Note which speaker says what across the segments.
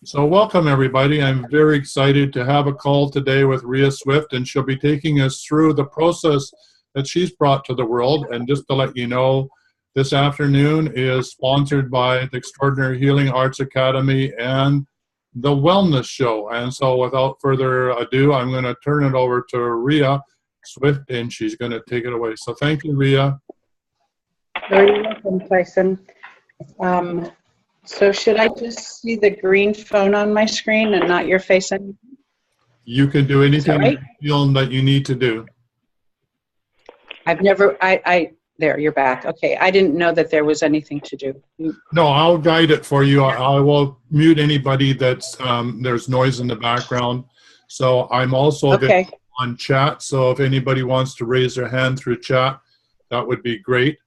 Speaker 1: So welcome everybody. I'm very excited to have a call today with Rhea Swift, and she'll be taking us through the process that she's brought to the world. And just to let you know, this afternoon is sponsored by the Extraordinary Healing Arts Academy and the Wellness Show. And so without further ado, I'm going to turn it over to Rhea Swift, and she's going to take it away. So thank you, Rhea.
Speaker 2: Very welcome, Tyson. So should I just see the green phone on my screen and not your face anymore?
Speaker 1: You can do anything
Speaker 2: right?
Speaker 1: you feel that you need to do.
Speaker 2: There, you're back. Okay, I didn't know that there was anything to do.
Speaker 1: No, I'll guide it for you. I will mute anybody that's, there's noise in the background. So I'm also available on chat. So if anybody wants to raise their hand through chat, that would be great.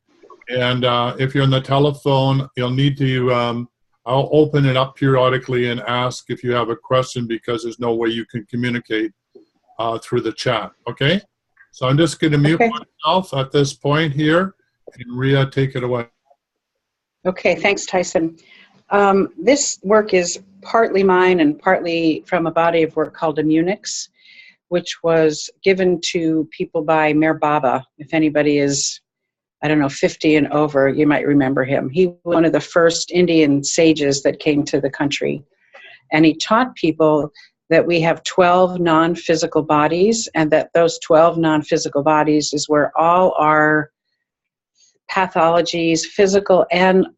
Speaker 1: And if you're on the telephone, you'll need to, I'll open it up periodically and ask if you have a question, because there's no way you can communicate through the chat, okay? So I'm just going to mute myself at this point here, and Rhea, take it away.
Speaker 2: Okay, thanks, Tyson. This work is partly mine and partly from a body of work called Immunics, which was given to people by Mir Baba. If anybody is, I don't know, 50 and over, you might remember him. He was one of the first Indian sages that came to the country. And he taught people that we have 12 non-physical bodies, and that those 12 non-physical bodies is where all our pathologies, physical and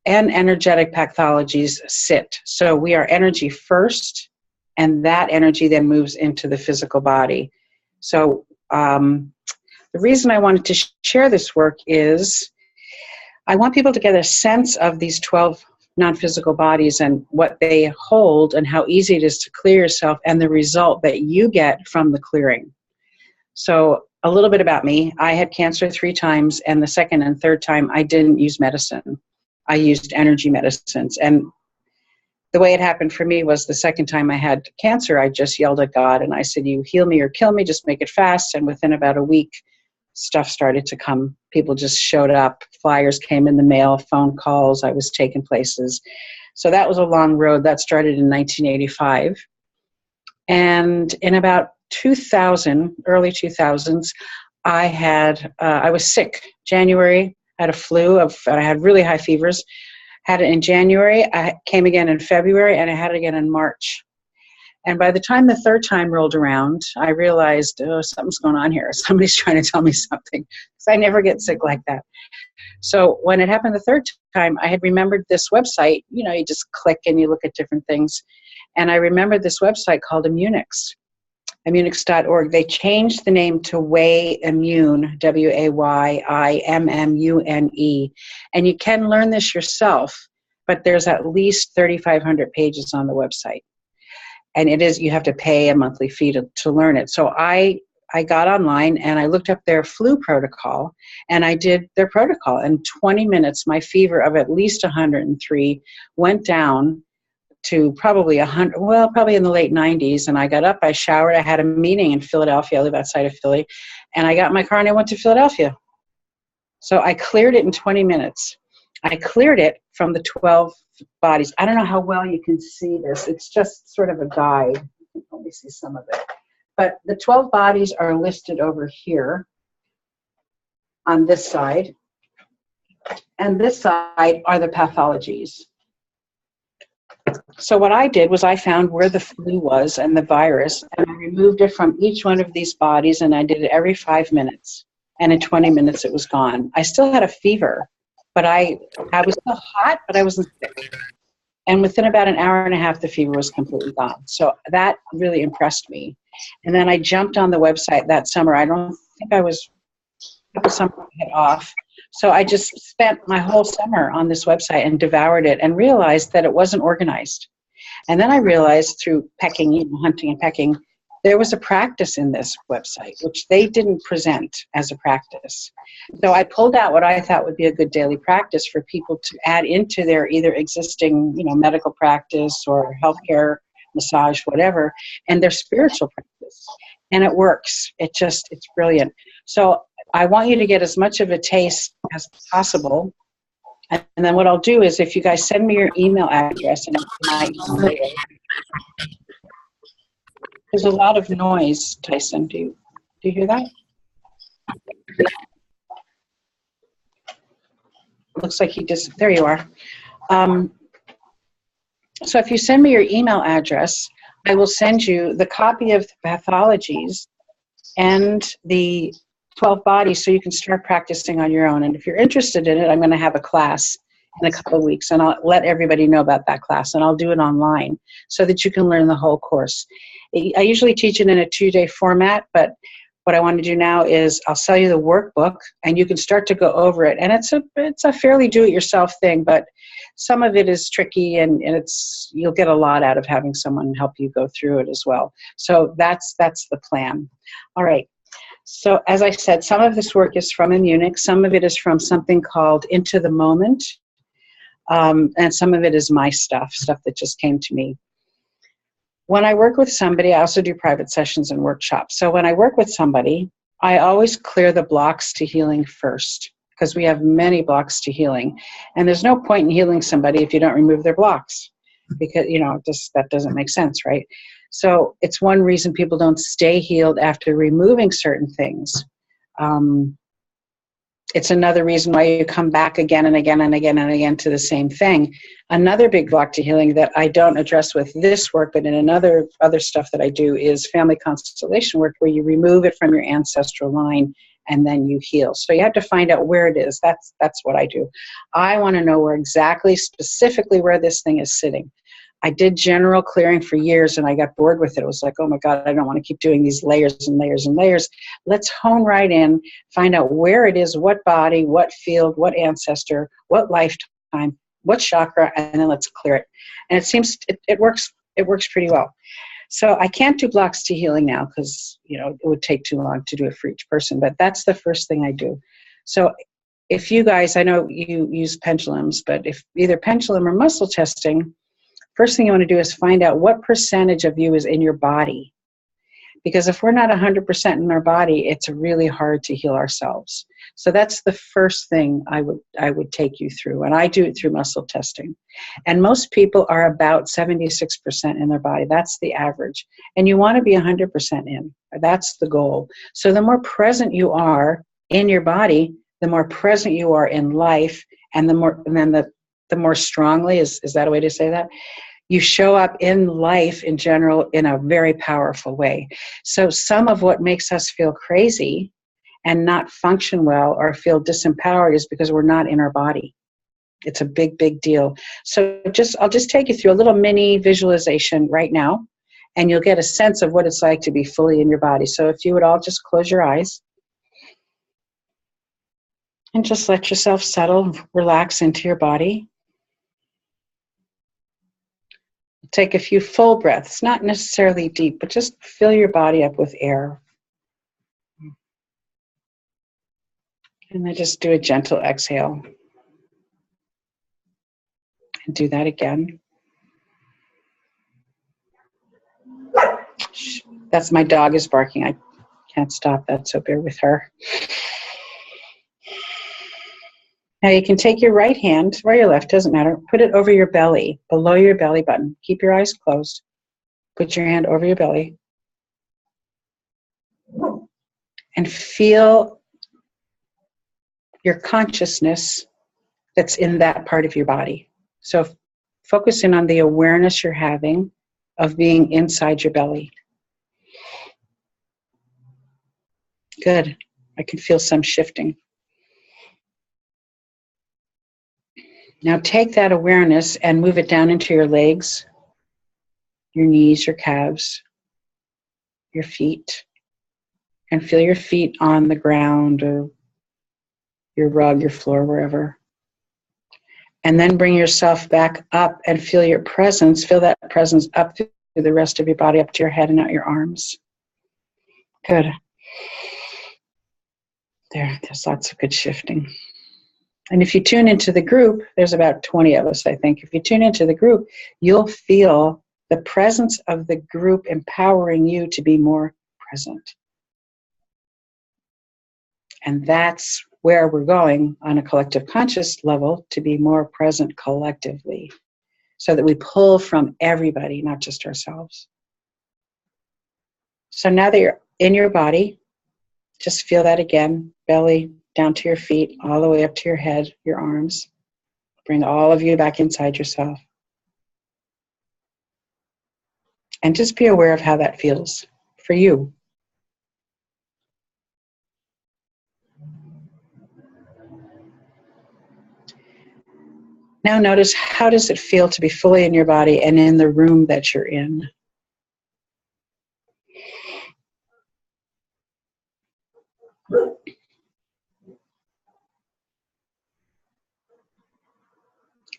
Speaker 2: energetic pathologies sit. So we are energy first, and that energy then moves into the physical body. So the reason I wanted to share this work is I want people to get a sense of these 12 non-physical bodies and what they hold and how easy it is to clear yourself and the result that you get from the clearing. So a little bit about me. I had cancer 3 times, and the second and third time I didn't use medicine. I used energy medicines. And the way it happened for me was the second time I had cancer, I just yelled at God and I said, you heal me or kill me, just make it fast. And within about a week, stuff started to come. People just showed up. Flyers came in the mail, phone calls. I was taken places. So that was a long road. That started in 1985. And in about 2000, early 2000s, I was sick. January, I had a flu. I had really high fevers. Had it in January. I came again in February, and I had it again in March. And by the time the third time rolled around, I realized, oh, something's going on here. Somebody's trying to tell me something, because I never get sick like that. So when it happened the third time, I had remembered this website. You know, you just click and you look at different things. And I remembered this website called Immunics, Immunics.org. They changed the name to Way Immune, WAYIMMUNE. And you can learn this yourself, but there's at least 3,500 pages on the website. And you have to pay a monthly fee to learn it. So I got online and I looked up their flu protocol, and I did their protocol. In 20 minutes, my fever of at least 103 went down to probably 100, well, probably in the late 90s. And I got up, I showered, I had a meeting in Philadelphia. I live outside of Philly. And I got in my car and I went to Philadelphia. So I cleared it in 20 minutes. I cleared it from the 12 bodies. I don't know how well you can see this. It's just sort of a guide. Let me see some of it. But the 12 bodies are listed over here on this side. And this side are the pathologies. So what I did was I found where the flu was and the virus, and I removed it from each one of these bodies, and I did it every 5 minutes. And in 20 minutes, it was gone. I still had a fever, but I was still hot, but I wasn't sick. And within about an hour and a half, the fever was completely gone. So that really impressed me. And then I jumped on the website that summer. I don't think I was summer off. So I just spent my whole summer on this website and devoured it and realized that it wasn't organized. And then I realized through pecking, hunting and pecking, there was a practice in this website, which they didn't present as a practice. So I pulled out what I thought would be a good daily practice for people to add into their either existing, medical practice or healthcare, massage, whatever, and their spiritual practice. And it works. It's brilliant. So I want you to get as much of a taste as possible And then what I'll do is if you guys send me your email address, and there's a lot of noise, Tyson. Do you hear that? Looks like there you are. So if you send me your email address, I will send you the copy of the pathologies and the 12 bodies so you can start practicing on your own. And if you're interested in it, I'm going to have a class in a couple of weeks, and I'll let everybody know about that class, and I'll do it online so that you can learn the whole course. I usually teach it in a 2-day format, but what I want to do now is I'll sell you the workbook, and you can start to go over it. And it's a fairly do-it-yourself thing, but some of it is tricky, and you'll get a lot out of having someone help you go through it as well. So that's the plan. All right. So as I said, some of this work is from Immunics. Some of it is from something called Into the Moment. And some of it is my stuff that just came to me. When I work with somebody, I also do private sessions and workshops. So when I work with somebody, I always clear the blocks to healing first, because we have many blocks to healing. And there's no point in healing somebody if you don't remove their blocks, because, that doesn't make sense, right? So it's one reason people don't stay healed after removing certain things. It's another reason why you come back again and again and again and again to the same thing. Another big block to healing that I don't address with this work, but in other stuff that I do, is family constellation work, where you remove it from your ancestral line and then you heal. So you have to find out where it is. That's what I do. I want to know specifically where this thing is sitting. I did general clearing for years, and I got bored with it. It was like, oh my God, I don't want to keep doing these layers and layers and layers. Let's hone right in, find out where it is, what body, what field, what ancestor, what lifetime, what chakra, and then let's clear it. And it seems it works pretty well. So I can't do blocks to healing now because, it would take too long to do it for each person, but that's the first thing I do. So if you guys, I know you use pendulums, but if either pendulum or muscle testing, first thing you want to do is find out what percentage of you is in your body. Because if we're not 100% in our body, it's really hard to heal ourselves. So that's the first thing I would take you through. And I do it through muscle testing. And most people are about 76% in their body. That's the average. And you want to be 100% in. That's the goal. So the more present you are in your body, the more present you are in life, and the more strongly, is that a way to say that? You show up in life in general in a very powerful way. So some of what makes us feel crazy and not function well or feel disempowered is because we're not in our body. It's a big, big deal. So I'll just take you through a little mini visualization right now, and you'll get a sense of what it's like to be fully in your body. So if you would all just close your eyes and just let yourself settle, relax into your body. Take a few full breaths, not necessarily deep, but just fill your body up with air. And then just do a gentle exhale. And do that again. That's my dog is barking. I can't stop that, so bear with her. Now you can take your right hand, or your left, doesn't matter, put it over your belly, below your belly button. Keep your eyes closed. Put your hand over your belly. And feel your consciousness that's in that part of your body. So focus in on the awareness you're having of being inside your belly. Good. I can feel some shifting. Now take that awareness and move it down into your legs, your knees, your calves, your feet, and feel your feet on the ground or your rug, your floor, wherever. And then bring yourself back up and feel your presence. Feel that presence up through the rest of your body, up to your head and out your arms. Good. There's lots of good shifting. And if you tune into the group, there's about 20 of us, I think. If you tune into the group, you'll feel the presence of the group empowering you to be more present. And that's where we're going on a collective conscious level to be more present collectively, so that we pull from everybody, not just ourselves. So now that you're in your body, just feel that again, belly down to your feet, all the way up to your head, your arms. Bring all of you back inside yourself. And just be aware of how that feels for you. Now notice, how does it feel to be fully in your body and in the room that you're in?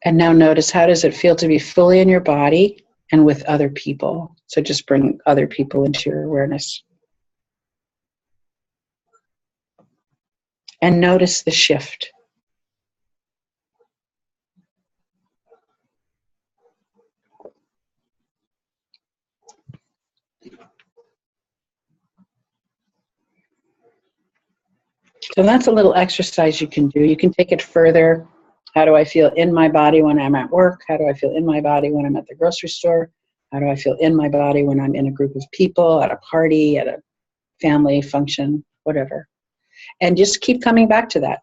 Speaker 2: And now notice, how does it feel to be fully in your body and with other people? So just bring other people into your awareness. And notice the shift. So that's a little exercise you can do. You can take it further. How do I feel in my body when I'm at work? How do I feel in my body when I'm at the grocery store? How do I feel in my body when I'm in a group of people, at a party, at a family function, whatever? And just keep coming back to that.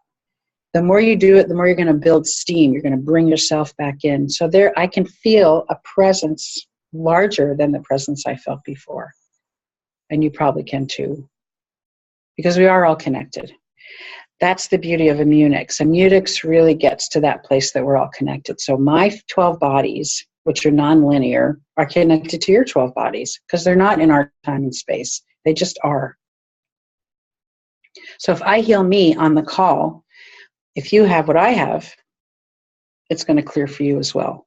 Speaker 2: The more you do it, the more you're going to build steam. You're going to bring yourself back in. So there, I can feel a presence larger than the presence I felt before. And you probably can too, because we are all connected. That's the beauty of Immunics. Immunics really gets to that place that we're all connected. So my 12 bodies, which are nonlinear, are connected to your 12 bodies, because they're not in our time and space. They just are. So if I heal me on the call, if you have what I have, it's going to clear for you as well.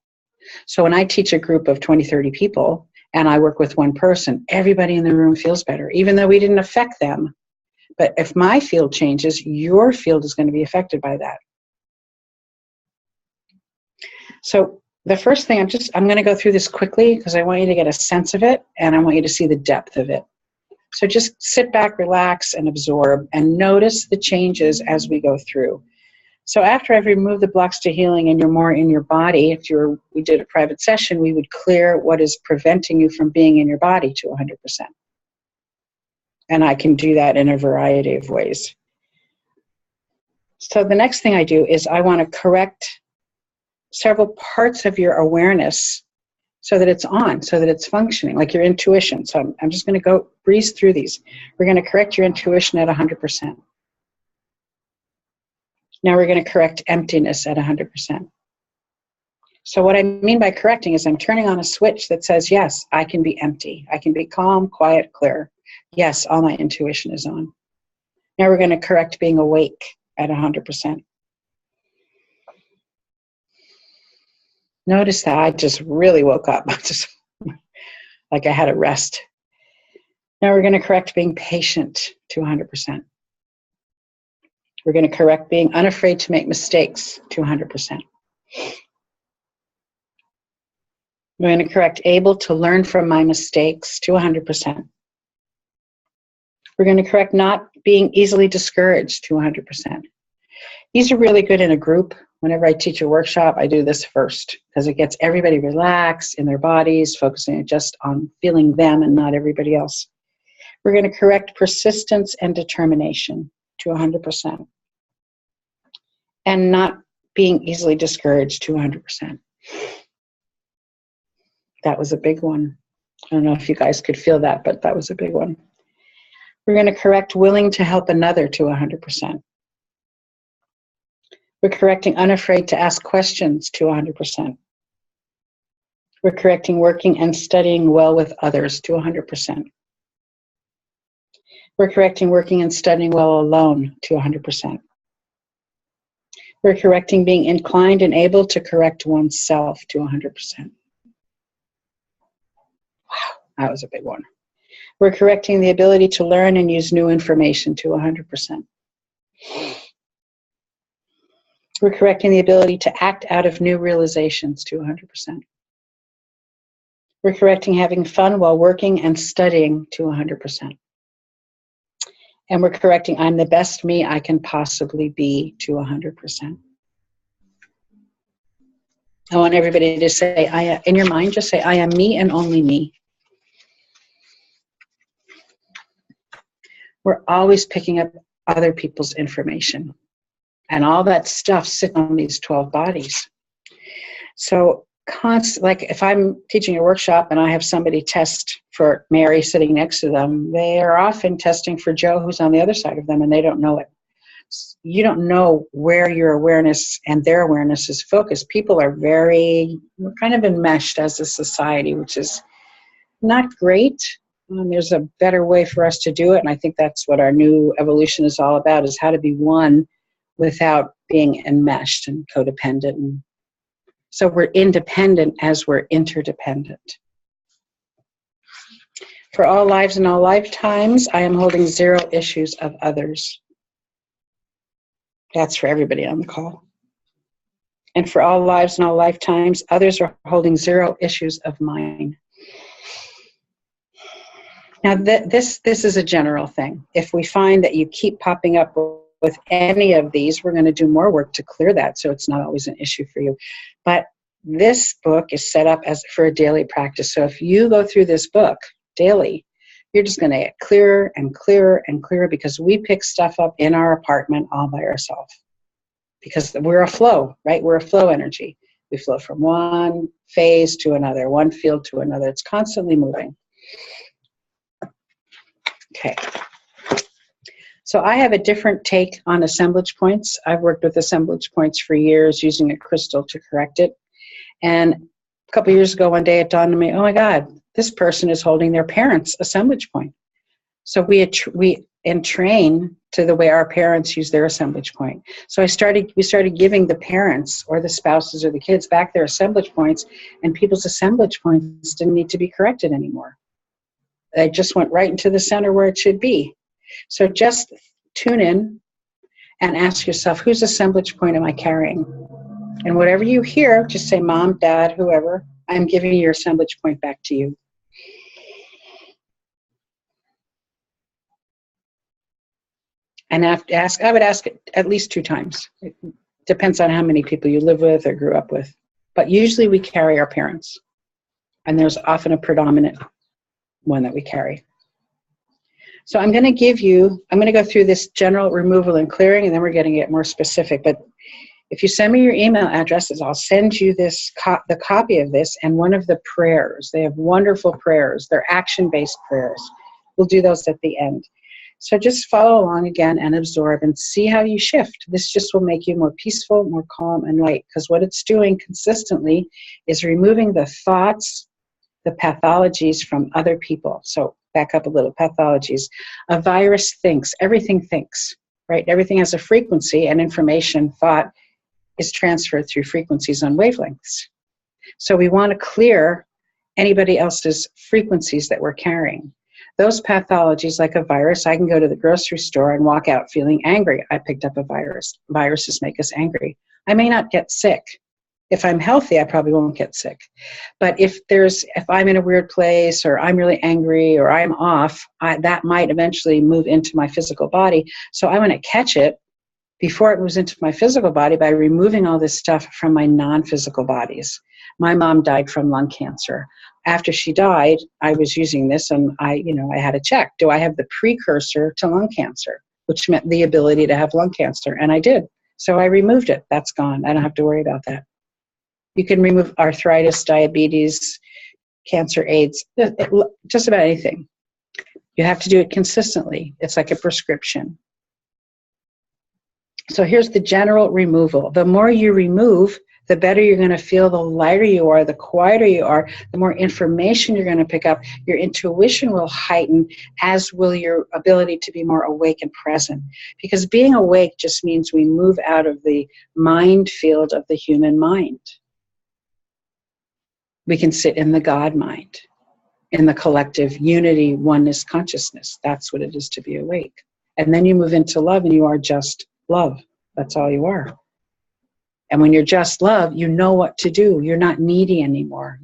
Speaker 2: So when I teach a group of 20, 30 people, and I work with one person, everybody in the room feels better, even though we didn't affect them. But if my field changes, your field is going to be affected by that. So the first thing, I'm going to go through this quickly because I want you to get a sense of it, and I want you to see the depth of it. So just sit back, relax, and absorb, and notice the changes as we go through. So after I've removed the blocks to healing and you're more in your body, we did a private session, we would clear what is preventing you from being in your body to 100%. And I can do that in a variety of ways. So the next thing I do is I want to correct several parts of your awareness so that it's on, so that it's functioning, like your intuition. So I'm just going to go breeze through these. We're going to correct your intuition at 100%. Now we're going to correct emptiness at 100%. So what I mean by correcting is I'm turning on a switch that says, yes, I can be empty. I can be calm, quiet, clear. Yes, all my intuition is on. Now we're going to correct being awake at 100%. Notice that I just really woke up, just like I had a rest. Now we're going to correct being patient to 100%. We're going to correct being unafraid to make mistakes to 100%. We're going to correct able to learn from my mistakes to 100%. We're going to correct not being easily discouraged to 100%. These are really good in a group. Whenever I teach a workshop, I do this first because it gets everybody relaxed in their bodies, focusing just on feeling them and not everybody else. We're going to correct persistence and determination to 100%. And not being easily discouraged to 100%. That was a big one. I don't know if you guys could feel that, but that was a big one. We're going to correct willing to help another to 100%. We're correcting unafraid to ask questions to 100%. We're correcting working and studying well with others to 100%. We're correcting working and studying well alone to 100%. We're correcting being inclined and able to correct oneself to 100%. Wow, that was a big one. We're correcting the ability to learn and use new information to 100%. We're correcting the ability to act out of new realizations to 100%. We're correcting having fun while working and studying to 100%. And we're correcting, I'm the best me I can possibly be to 100%. I want everybody to say, in your mind, just say, I am me and only me. We're always picking up other people's information. And all that stuff sits on these 12 bodies. So, like if I'm teaching a workshop and I have somebody test for Mary sitting next to them, they are often testing for Joe who's on the other side of them, and they don't know it. You don't know where your awareness and their awareness is focused. People are we're kind of enmeshed as a society, which is not great. There's a better way for us to do it, and I think that's what our new evolution is all about, is how to be one without being enmeshed and codependent. And so we're independent as we're interdependent. For all lives and all lifetimes, I am holding 0 issues of others. That's for everybody on the call. And for all lives and all lifetimes, others are holding 0 issues of mine. Now, this is a general thing. If we find that you keep popping up with any of these, we're going to do more work to clear that, so it's not always an issue for you. But this book is set up for a daily practice. So if you go through this book daily, you're just going to get clearer and clearer and clearer, because we pick stuff up in our apartment all by ourselves. Because we're a flow, right? We're a flow energy. We flow from one phase to another, one field to another. It's constantly moving. Okay. So I have a different take on assemblage points. I've worked with assemblage points for years using a crystal to correct it. And a couple years ago, one day it dawned on me, oh my God, this person is holding their parents' assemblage point. So we entrain to the way our parents use their assemblage point. So we started giving the parents or the spouses or the kids back their assemblage points, and people's assemblage points didn't need to be corrected anymore. They just went right into the center where it should be. So just tune in and ask yourself, whose assemblage point am I carrying? And whatever you hear, just say, Mom, Dad, whoever, I'm giving your assemblage point back to you. And I would ask it at least 2 times. It depends on how many people you live with or grew up with. But usually we carry our parents. And there's often a predominant one that we carry. So I'm going to go through this general removal and clearing, and then we're going to get more specific. But if you send me your email addresses, I'll send you the copy of this and one of the prayers. They have wonderful prayers. They're action-based prayers. We'll do those at the end. So just follow along again and absorb and see how you shift. This just will make you more peaceful, more calm, and light, because what it's doing consistently is removing the thoughts, the pathologies from other people. So back up a little, pathologies. A virus thinks, everything thinks, right? Everything has a frequency, and information, thought, is transferred through frequencies on wavelengths. So we want to clear anybody else's frequencies that we're carrying. Those pathologies, like a virus, I can go to the grocery store and walk out feeling angry. I picked up a virus. Viruses make us angry. I may not get sick. If I'm healthy, I probably won't get sick. But if I'm in a weird place, or I'm really angry, or I'm off, that might eventually move into my physical body. So I want to catch it before it moves into my physical body by removing all this stuff from my non-physical bodies. My mom died from lung cancer. After she died, I was using this, and I had to check. Do I have the precursor to lung cancer, which meant the ability to have lung cancer? And I did. So I removed it. That's gone. I don't have to worry about that. You can remove arthritis, diabetes, cancer, AIDS, just about anything. You have to do it consistently. It's like a prescription. So here's the general removal. The more you remove, the better you're going to feel, the lighter you are, the quieter you are, the more information you're going to pick up. Your intuition will heighten, as will your ability to be more awake and present. Because being awake just means we move out of the mind field of the human mind. We can sit in the God mind, in the collective unity, oneness consciousness. That's what it is to be awake. And then you move into love, and you are just love. That's all you are. And when you're just love, you know what to do. You're not needy anymore.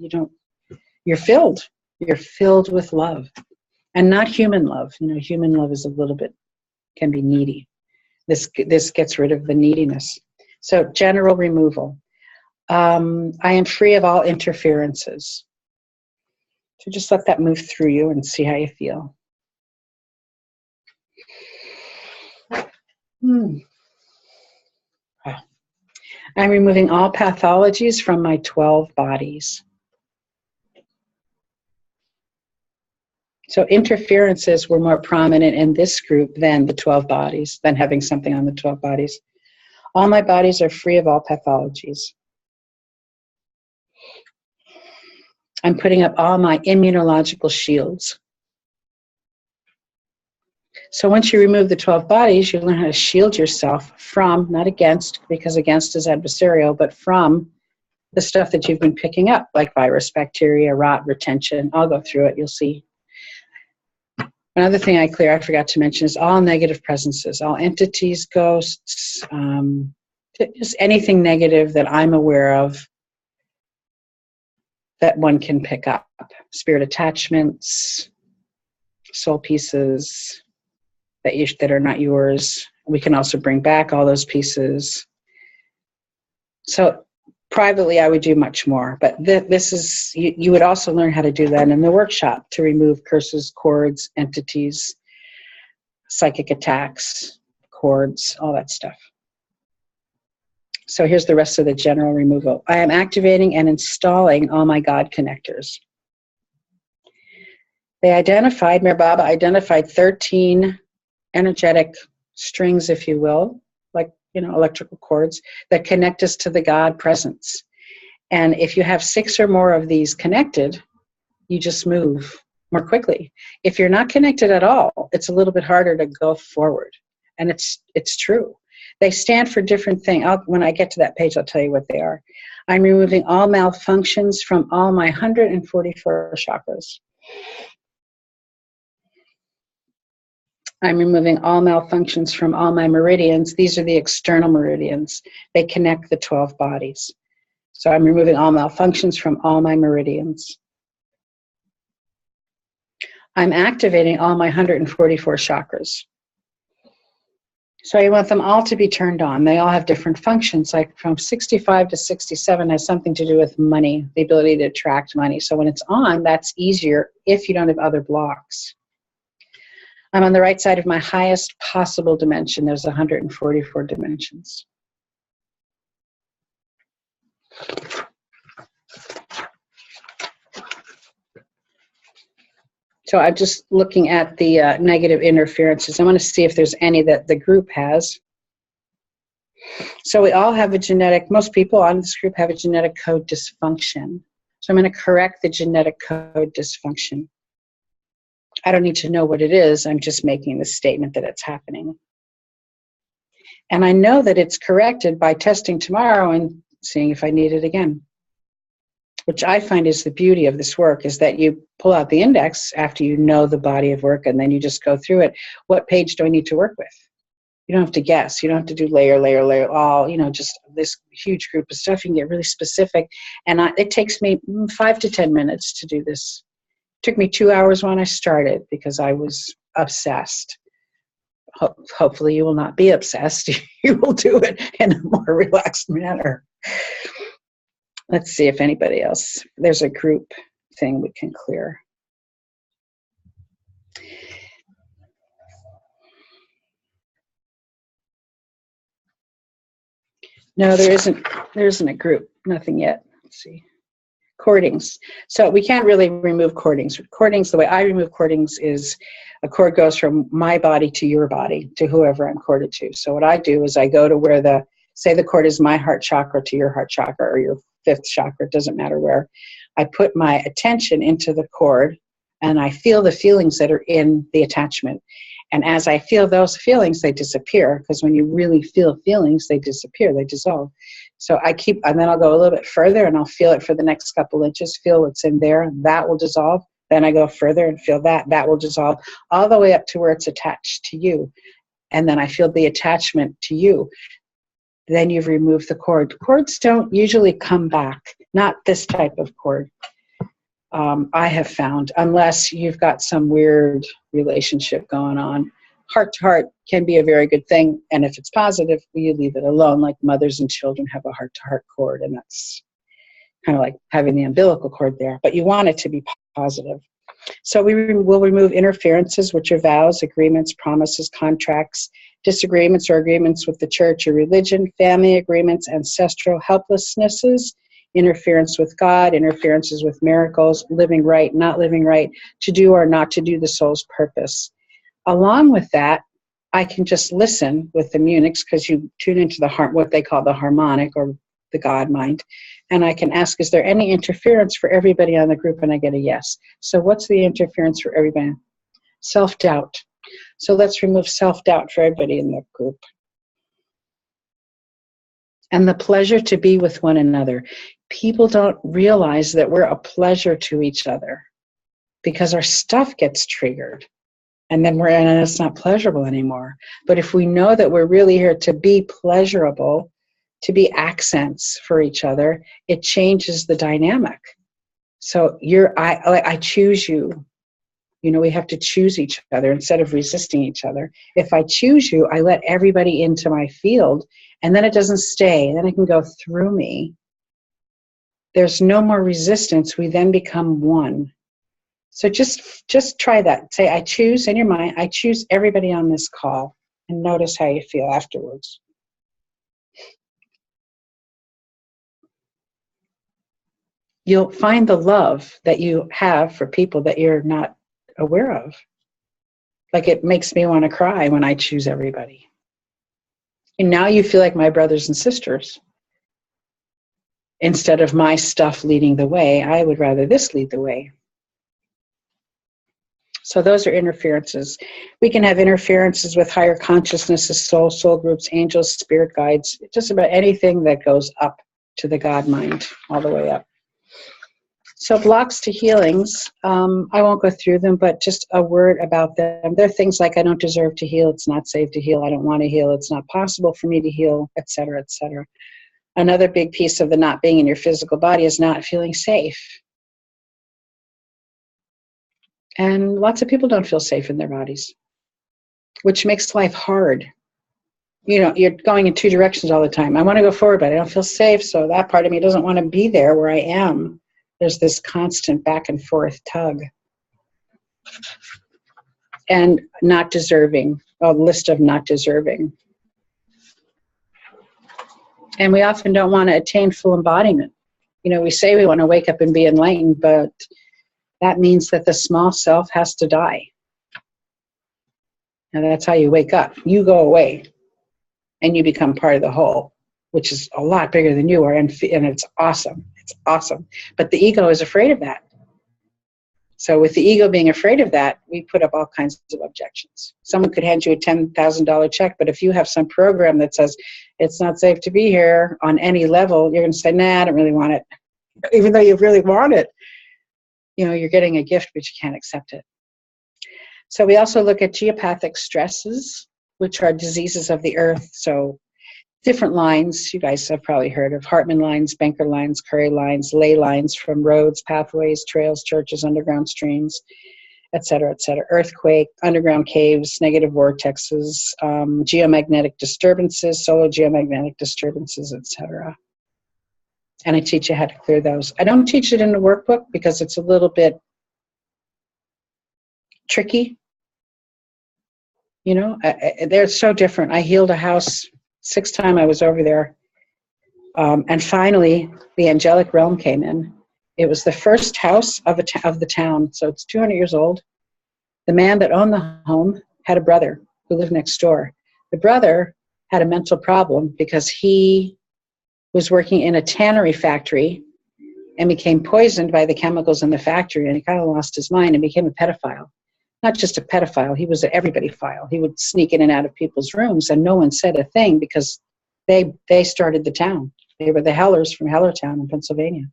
Speaker 2: You're filled. You're filled with love. And not human love. Human love is a little bit can be needy. This gets rid of the neediness. So general removal. I am free of all interferences. So just let that move through you and see how you feel. I'm removing all pathologies from my 12 bodies. So interferences were more prominent in this group than the 12 bodies, than having something on the 12 bodies. All my bodies are free of all pathologies. I'm putting up all my immunological shields. So once you remove the 12 bodies, you learn how to shield yourself from, not against, because against is adversarial, but from the stuff that you've been picking up, like virus, bacteria, rot, retention. I'll go through it, you'll see. Another thing I forgot to mention is all negative presences, all entities, ghosts, just anything negative that I'm aware of that one can pick up. Spirit attachments, soul pieces that are not yours. We can also bring back all those pieces. So privately, I would do much more, but this is, you would also learn how to do that in the workshop, to remove curses, cords, entities, psychic attacks, cords, all that stuff. So here's the rest of the general removal. I am activating and installing all my God connectors. Mir Baba identified 13 energetic strings, if you will, like, electrical cords that connect us to the God presence. And if you have 6 or more of these connected, you just move more quickly. If you're not connected at all, it's a little bit harder to go forward. And it's true. They stand for different things. When I get to that page, I'll tell you what they are. I'm removing all malfunctions from all my 144 chakras. I'm removing all malfunctions from all my meridians. These are the external meridians. They connect the 12 bodies. So I'm removing all malfunctions from all my meridians. I'm activating all my 144 chakras. So I want them all to be turned on. They all have different functions, like from 65 to 67 has something to do with money, the ability to attract money. So when it's on, that's easier if you don't have other blocks. I'm on the right side of my highest possible dimension. There's 144 dimensions. So I'm just looking at the negative interferences. I want to see if there's any that the group has. So we all have most people on this group have a genetic code dysfunction. So I'm going to correct the genetic code dysfunction. I don't need to know what it is. I'm just making the statement that it's happening. And I know that it's corrected by testing tomorrow and seeing if I need it again. Which I find is the beauty of this work, is that you pull out the index after you know the body of work, and then you just go through it. What page do I need to work with? You don't have to guess. You don't have to do layer, all, just this huge group of stuff. You can get really specific. And it takes me 5 to 10 minutes to do this. It took me 2 hours when I started because I was obsessed. Hopefully you will not be obsessed. You will do it in a more relaxed manner. Let's see if anybody else, there's a group thing we can clear. No, there isn't a group, nothing yet. Let's see. Cordings. So we can't really remove cordings. Cordings, the way I remove cordings is a cord goes from my body to your body, to whoever I'm corded to. So what I do is I go to where say the cord is my heart chakra to your heart chakra, or your 5th chakra, it doesn't matter where. I put my attention into the cord and I feel the feelings that are in the attachment. And as I feel those feelings, they disappear, because when you really feel feelings, they disappear, they dissolve. So and then I'll go a little bit further and I'll feel it for the next couple inches, feel what's in there, that will dissolve. Then I go further and feel that will dissolve, all the way up to where it's attached to you. And then I feel the attachment to you. Then you've removed the cord. Cords don't usually come back, not this type of cord. I have found, unless you've got some weird relationship going on. heart-to-heart can be a very good thing, and if it's positive, you leave it alone. Like mothers and children have a heart-to-heart cord, and that's kind of like having the umbilical cord there, but you want it to be positive. So we will remove interferences, which are vows, agreements, promises, contracts, disagreements or agreements with the church or religion, family agreements, ancestral helplessnesses, interference with God, interferences with miracles, living right, not living right, to do or not to do the soul's purpose. Along with that, I can just listen with the Immunics, because you tune into the what they call the harmonic or the God mind, and I can ask, is there any interference for everybody on the group? And I get a yes. So what's the interference for everybody? Self-doubt. So let's remove self-doubt for everybody in the group. And the pleasure to be with one another. People don't realize that we're a pleasure to each other because our stuff gets triggered. And then and it's not pleasurable anymore. But if we know that we're really here to be pleasurable, to be accents for each other, it changes the dynamic. So I choose you. You know, we have to choose each other instead of resisting each other. If I choose you, I let everybody into my field, and then it doesn't stay. Then it can go through me. There's no more resistance. We then become one. So just try that. Say, I choose in your mind, I choose everybody on this call, and notice how you feel afterwards. You'll find the love that you have for people that you're not aware of. Like, it makes me want to cry when I choose everybody. And now you feel like my brothers and sisters. Instead of my stuff leading the way, I would rather this lead the way. So those are interferences. We can have interferences with higher consciousnesses, soul groups, angels, spirit guides, just about anything that goes up to the God mind, all the way up. So blocks to healings, I won't go through them, but just a word about them. They're things like, I don't deserve to heal, it's not safe to heal, I don't want to heal, it's not possible for me to heal, etc., etc. Another big piece of the not being in your physical body is not feeling safe. And lots of people don't feel safe in their bodies, which makes life hard. You know, you're going in two directions all the time. I want to go forward, but I don't feel safe, so that part of me doesn't want to be there where I am. There's this constant back and forth tug. And not deserving, a list of not deserving. And we often don't want to attain full embodiment. You know, we say we want to wake up and be enlightened, but that means that the small self has to die. And that's how you wake up. You go away and you become part of the whole, which is a lot bigger than you are, and it's awesome. It's awesome. But the ego is afraid of that. So with the ego being afraid of that, we put up all kinds of objections. Someone could hand you a $10,000 check, but if you have some program that says it's not safe to be here on any level, you're going to say, nah, I don't really want it. Even though you really want it. You know, you're getting a gift, but you can't accept it. So we also look at geopathic stresses, which are diseases of the earth. So different lines, you guys have probably heard of Hartman lines, Benker lines, Curry lines, ley lines from roads, pathways, trails, churches, underground streams, et cetera, earthquake, underground caves, negative vortexes, geomagnetic disturbances, solar geomagnetic disturbances, et cetera. And I teach you how to clear those. I don't teach it in the workbook because it's a little bit tricky. You know, they're so different. I healed a house 6 times I was over there. And finally, the angelic realm came in. It was the first house of the town, so it's 200 years old. The man that owned the home had a brother who lived next door. The brother had a mental problem because he was working in a tannery factory and became poisoned by the chemicals in the factory, and he kind of lost his mind and became a pedophile. Not just a pedophile, he was an everybody-phile. He would sneak in and out of people's rooms, and no one said a thing because they started the town. They were the Hellers from Hellertown in Pennsylvania.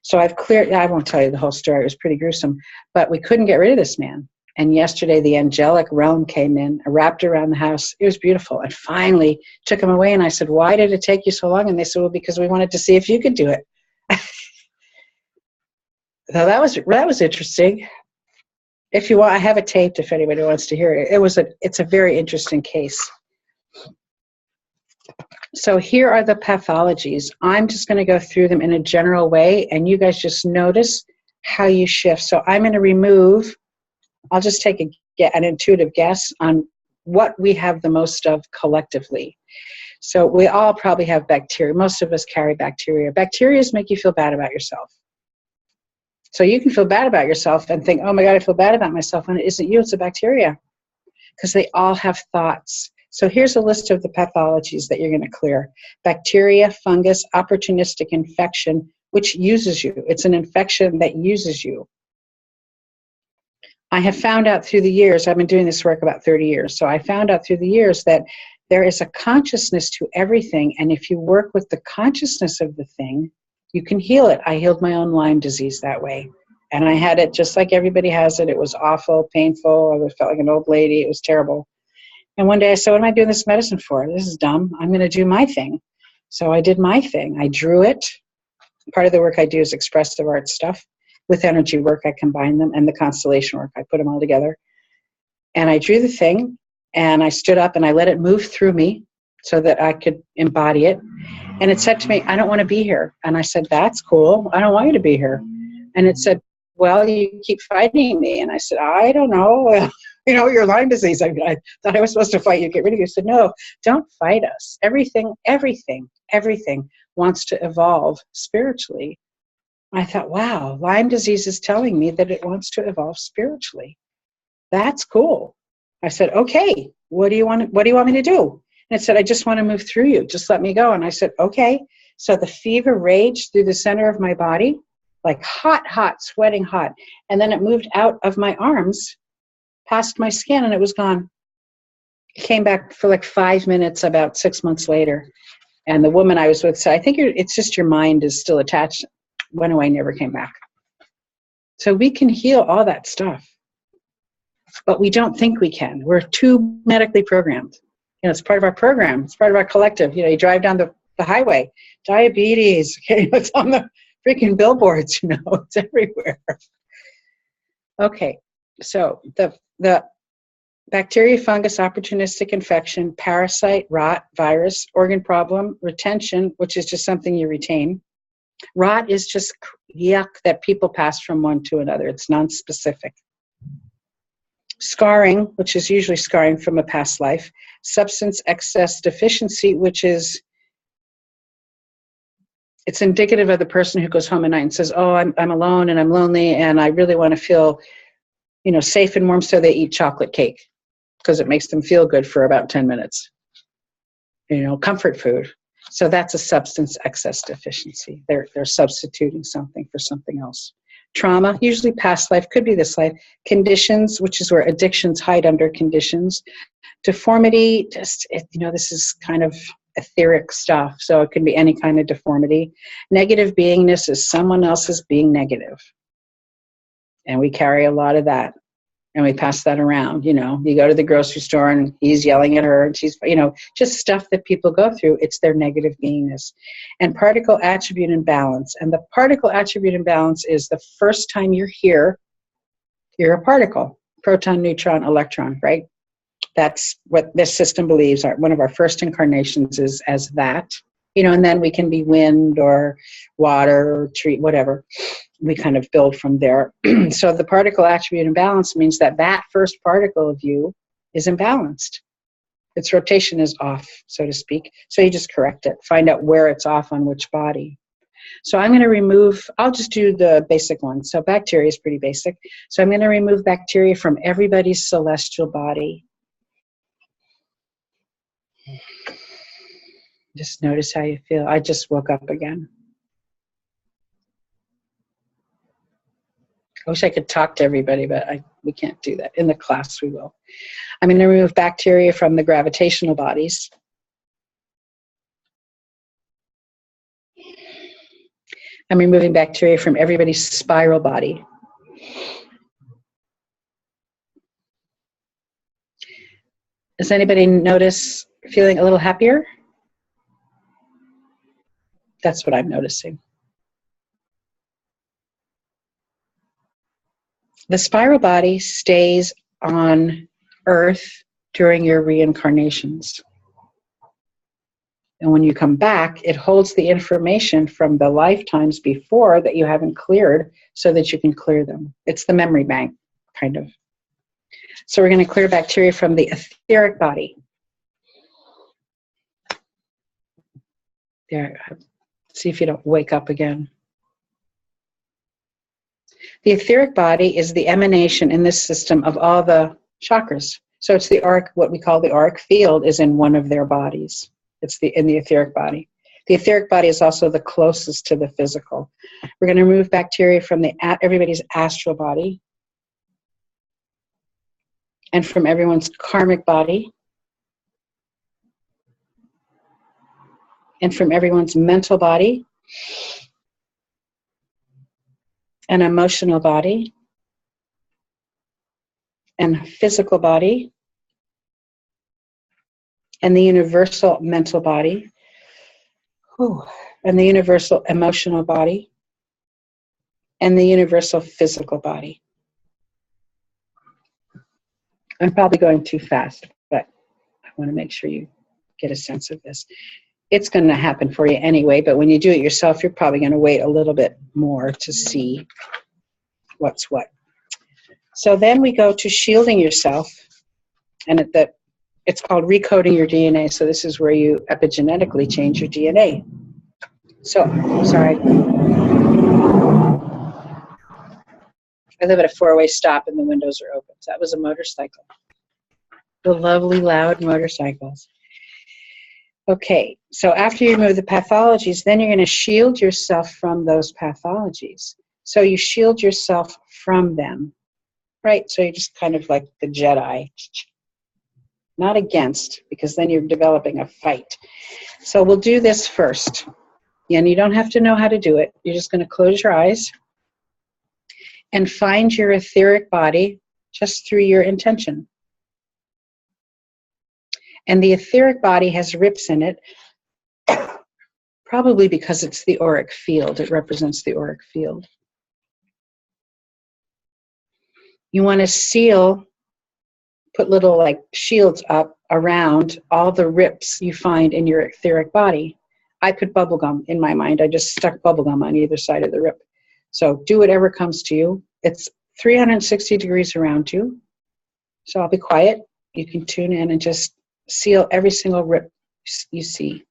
Speaker 2: So I won't tell you the whole story, it was pretty gruesome, but we couldn't get rid of this man. And yesterday the angelic realm came in, wrapped around the house. It was beautiful. And finally took him away, and I said, why did it take you so long? And they said, well, because we wanted to see if you could do it. So that was interesting. If you want, I have it taped if anybody wants to hear it. It's a very interesting case. So here are the pathologies. I'm just going to go through them in a general way, and you guys just notice how you shift. So I'm going to remove, I'll just take an intuitive guess on what we have the most of collectively. So we all probably have bacteria. Most of us carry bacteria. Bacteria make you feel bad about yourself. So you can feel bad about yourself and think, oh my God, I feel bad about myself, when it isn't you, it's a bacteria. Because they all have thoughts. So here's a list of the pathologies that you're going to clear. Bacteria, fungus, opportunistic infection, which uses you. It's an infection that uses you. I have found out through the years, I've been doing this work about 30 years, so I found out through the years that there is a consciousness to everything, and if you work with the consciousness of the thing, you can heal it. I healed my own Lyme disease that way. And I had it just like everybody has it. It was awful, painful. I felt like an old lady. It was terrible. And one day I said, what am I doing this medicine for? This is dumb. I'm going to do my thing. So I did my thing. I drew it. Part of the work I do is expressive art stuff. With energy work, I combine them, and the constellation work, I put them all together. And I drew the thing, and I stood up, and I let it move through me so that I could embody it. And it said to me, I don't want to be here. And I said, that's cool. I don't want you to be here. And it said, well, you keep fighting me. And I said, I don't know. You know, your Lyme disease. I thought I was supposed to fight you, get rid of you. I said, no, don't fight us. Everything wants to evolve spiritually. I thought, wow, Lyme disease is telling me that it wants to evolve spiritually. That's cool. I said, okay, what do you want me to do? And it said, I just want to move through you. Just let me go. And I said, okay. So the fever raged through the center of my body, like hot, sweating hot. And then it moved out of my arms, past my skin, and it was gone. It came back for like 5 minutes about 6 months later. And the woman I was with said, I think it's just your mind is still attached. Went away, never came back. So we can heal all that stuff. But we don't think we can. We're too medically programmed. You know, it's part of our program. It's part of our collective. You know, you drive down the highway, diabetes, okay, it's on the freaking billboards, you know, it's everywhere. Okay, so the bacteria, fungus, opportunistic infection, parasite, rot, virus, organ problem, retention, which is just something you retain. Rot is just yuck that people pass from one to another. It's non-specific. Scarring, which is usually scarring from a past life. Substance excess deficiency, which is, it's indicative of the person who goes home at night and says, oh, I'm alone and I'm lonely and I really want to feel, you know, safe and warm, so they eat chocolate cake because it makes them feel good for about 10 minutes. You know, comfort food. So that's a substance excess deficiency. They're substituting something for something else. Trauma, usually past life, could be this life. Conditions, which is where addictions hide under conditions. Deformity, this is kind of etheric stuff, so it can be any kind of deformity. Negative beingness is someone else's being negative. And we carry a lot of that. And we pass that around, you know. You go to the grocery store and he's yelling at her and she's, you know, just stuff that people go through. It's their negative beingness. And particle attribute imbalance. And the particle attribute imbalance is the first time you're here, you're a particle. Proton, neutron, electron, right? That's what this system believes. One of our first incarnations is as that. You know, and then we can be wind or water or tree, whatever. We kind of build from there. So the particle attribute imbalance means that first particle of you is imbalanced. Its rotation is off, so to speak. So you just correct it. Find out where it's off on which body. So I'm going to remove, I'll just do the basic one. So bacteria is pretty basic. So I'm going to remove bacteria from everybody's celestial body. Just notice how you feel. I just woke up again. I wish I could talk to everybody, but we can't do that. In the class, we will. I'm going to remove bacteria from the gravitational bodies. I'm removing bacteria from everybody's spiral body. Does anybody notice feeling a little happier? That's what I'm noticing. The spiral body stays on Earth during your reincarnations. And when you come back, it holds the information from the lifetimes before that you haven't cleared so that you can clear them. It's the memory bank, kind of. So we're going to clear bacteria from the etheric body. There, see if you don't wake up again. The etheric body is the emanation in this system of all the chakras. So it's the auric, what we call the auric field is in one of their bodies. It's in the etheric body. The etheric body is also the closest to the physical. We're going to remove bacteria from everybody's astral body and from everyone's karmic body and from everyone's mental body and emotional body and physical body and the universal mental body and the universal emotional body and the universal physical body. I'm probably going too fast, but I want to make sure you get a sense of this. It's going to happen for you anyway, but when you do it yourself, you're probably going to wait a little bit more to see what's what. So then we go to shielding yourself, and it's called recoding your DNA. So this is where you epigenetically change your DNA. So, sorry. I live at a four-way stop and the windows are open. So that was a motorcycle. The lovely, loud motorcycles. Okay, so after you remove the pathologies, then you're going to shield yourself from those pathologies. So you shield yourself from them, right? So you're just kind of like the Jedi. Not against, because then you're developing a fight. So we'll do this first. And you don't have to know how to do it. You're just going to close your eyes and find your etheric body just through your intention. And the etheric body has rips in it, probably because it's the auric field. It represents the auric field. You want to seal, put little like shields up around all the rips you find in your etheric body. I put bubble gum in my mind. I just stuck bubble gum on either side of the rip. So do whatever comes to you. It's 360 degrees around you. So I'll be quiet. You can tune in and just seal every single rip you see.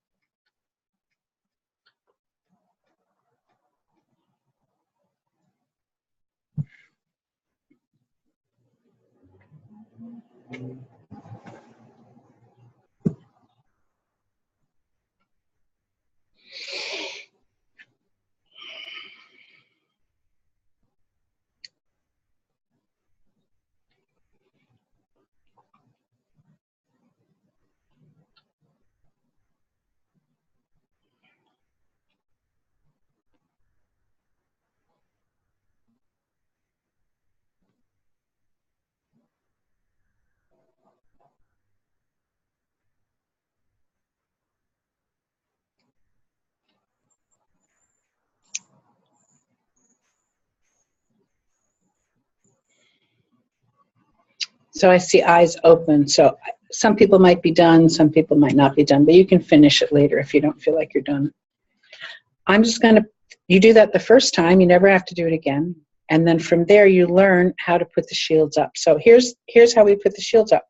Speaker 2: So I see eyes open. So some people might be done, some people might not be done, but you can finish it later if you don't feel like you're done. I'm just going to, you do that the first time, you never have to do it again. And then from there, you learn how to put the shields up. So here's how we put the shields up.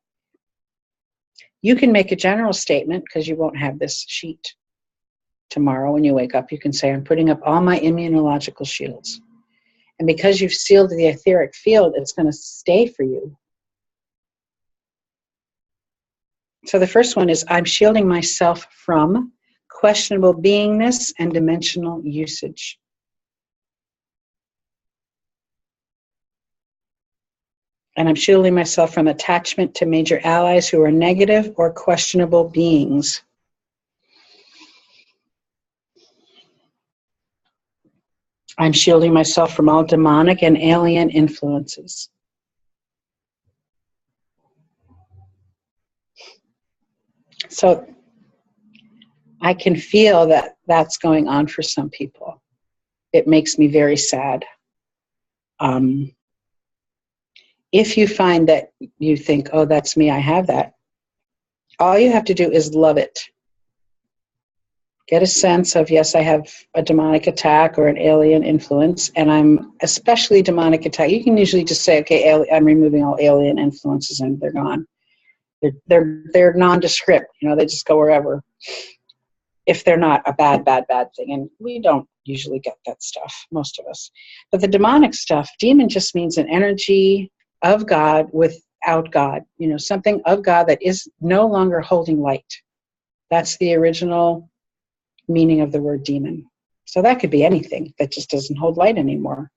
Speaker 2: You can make a general statement because you won't have this sheet tomorrow when you wake up. You can say, I'm putting up all my immunological shields. And because you've sealed the etheric field, it's going to stay for you. So the first one is, I'm shielding myself from questionable beingness and dimensional usage. And I'm shielding myself from attachment to major allies who are negative or questionable beings. I'm shielding myself from all demonic and alien influences. So I can feel that that's going on for some people. It makes me very sad. If you find that you think, oh, that's me, I have that, all you have to do is love it. Get a sense of, yes, I have a demonic attack or an alien influence, and I'm especially demonic attack. You can usually just say, okay, I'm removing all alien influences, and they're gone. They're nondescript. They just go wherever. If they're not a bad thing, and we don't usually get that stuff, most of us. But the demonic stuff, demon just means an energy of God without God. Something of God that is no longer holding light. That's the original meaning of the word demon. So that could be anything that just doesn't hold light anymore.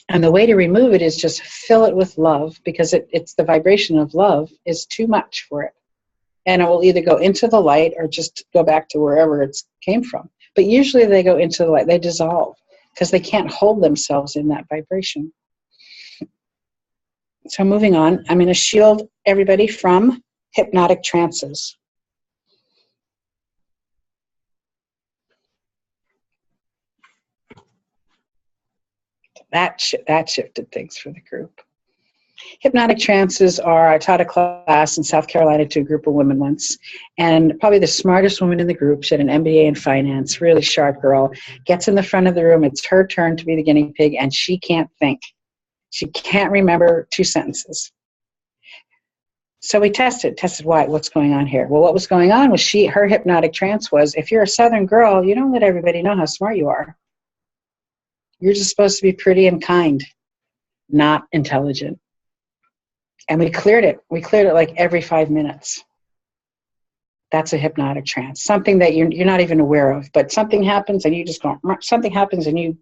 Speaker 2: And the way to remove it is just fill it with love, because it's the vibration of love is too much for it. And it will either go into the light or just go back to wherever it came from. But usually they go into the light. They dissolve because they can't hold themselves in that vibration. So moving on, I'm going to shield everybody from hypnotic trances. That shifted things for the group. Hypnotic trances are, I taught a class in South Carolina to a group of women once, and probably the smartest woman in the group, she had an MBA in finance, really sharp girl, gets in the front of the room, it's her turn to be the guinea pig, and she can't think. She can't remember 2 sentences. So we tested what's going on here? Well, what was going on was her hypnotic trance was, if you're a Southern girl, you don't let everybody know how smart you are. You're just supposed to be pretty and kind, not intelligent. And we cleared it. We cleared it like every 5 minutes. That's a hypnotic trance. Something that you're not even aware of, but something happens and you just go, something happens and you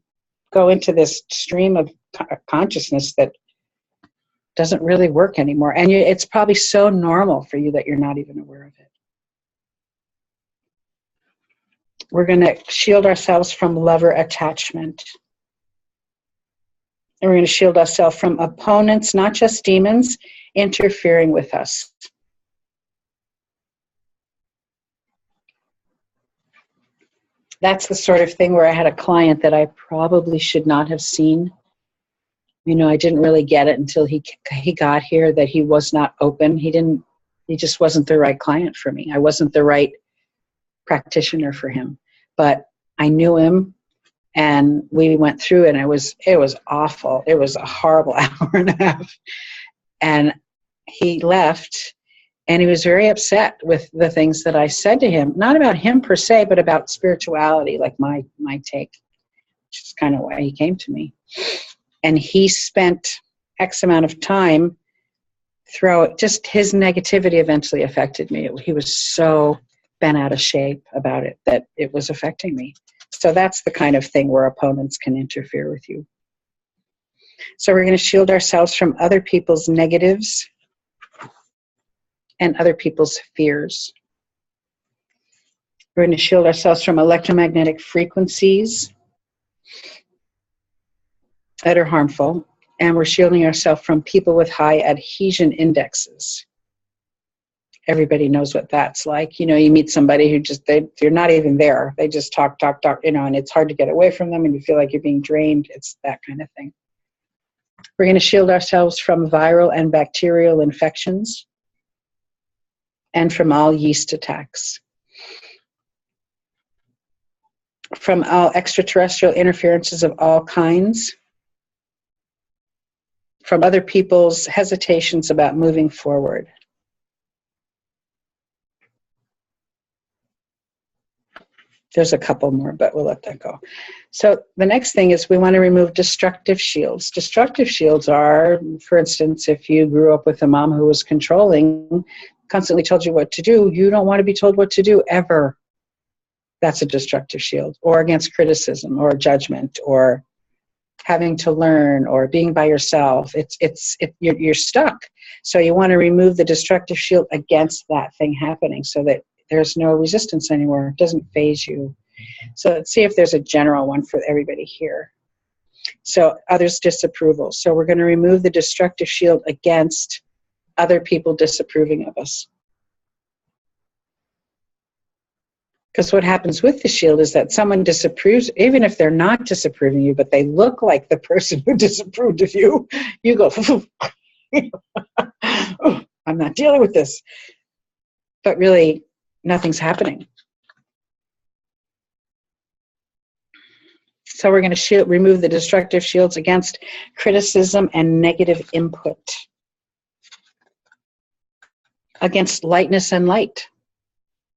Speaker 2: go into this stream of consciousness that doesn't really work anymore. And it's probably so normal for you that you're not even aware of it. We're going to shield ourselves from lover attachment. And we're going to shield ourselves from opponents, not just demons, interfering with us. That's the sort of thing where I had a client that I probably should not have seen. I didn't really get it until he got here, that he was not open. He just wasn't the right client for me. I wasn't the right practitioner for him. But I knew him. And we went through it, and it was awful. It was a horrible hour and a half. And he left, and he was very upset with the things that I said to him. Not about him per se, but about spirituality, like my take, which is kind of why he came to me. And he spent X amount of time just his negativity eventually affected me. He was so bent out of shape about it that it was affecting me. So that's the kind of thing where opponents can interfere with you. So we're going to shield ourselves from other people's negatives and other people's fears. We're going to shield ourselves from electromagnetic frequencies that are harmful. And we're shielding ourselves from people with high adhesion indexes. Everybody knows what that's like. You meet somebody who you're not even there. They just talk, and it's hard to get away from them, and you feel like you're being drained. It's that kind of thing. We're going to shield ourselves from viral and bacterial infections and from all yeast attacks. From all extraterrestrial interferences of all kinds. From other people's hesitations about moving forward. There's a couple more, but we'll let that go. So the next thing is we want to remove destructive shields. Destructive shields are, for instance, if you grew up with a mom who was controlling, constantly told you what to do, you don't want to be told what to do ever. That's a destructive shield. Or against criticism or judgment or having to learn or being by yourself. You're stuck. So you want to remove the destructive shield against that thing happening so that there's no resistance anymore. It doesn't phase you. So let's see if there's a general one for everybody here. So others' disapproval. So we're going to remove the destructive shield against other people disapproving of us. Because what happens with the shield is that someone disapproves, even if they're not disapproving you, but they look like the person who disapproved of you, you go, oh, I'm not dealing with this. But really, nothing's happening. So we're going to remove the destructive shields against criticism and negative input. Against lightness and light.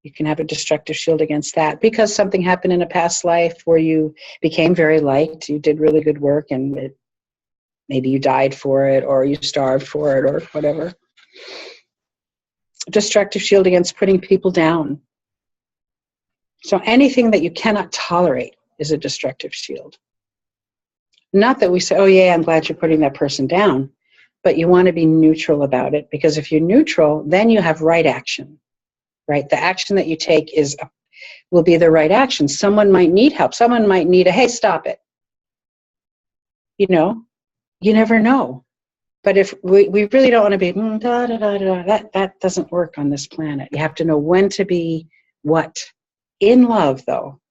Speaker 2: You can have a destructive shield against that because something happened in a past life where you became very light, you did really good work, and maybe you died for it, or you starved for it, or whatever. Destructive shield against putting people down. So anything that you cannot tolerate is a destructive shield. Not that we say, oh yeah, I'm glad you're putting that person down, but you want to be neutral about it, because if you're neutral, then you have right action, right? The action that you take will be the right action. Someone might need help. Someone might need hey, stop it. You know, you never know. But if we really don't want to be, that doesn't work on this planet. You have to know when to be what. In love, though.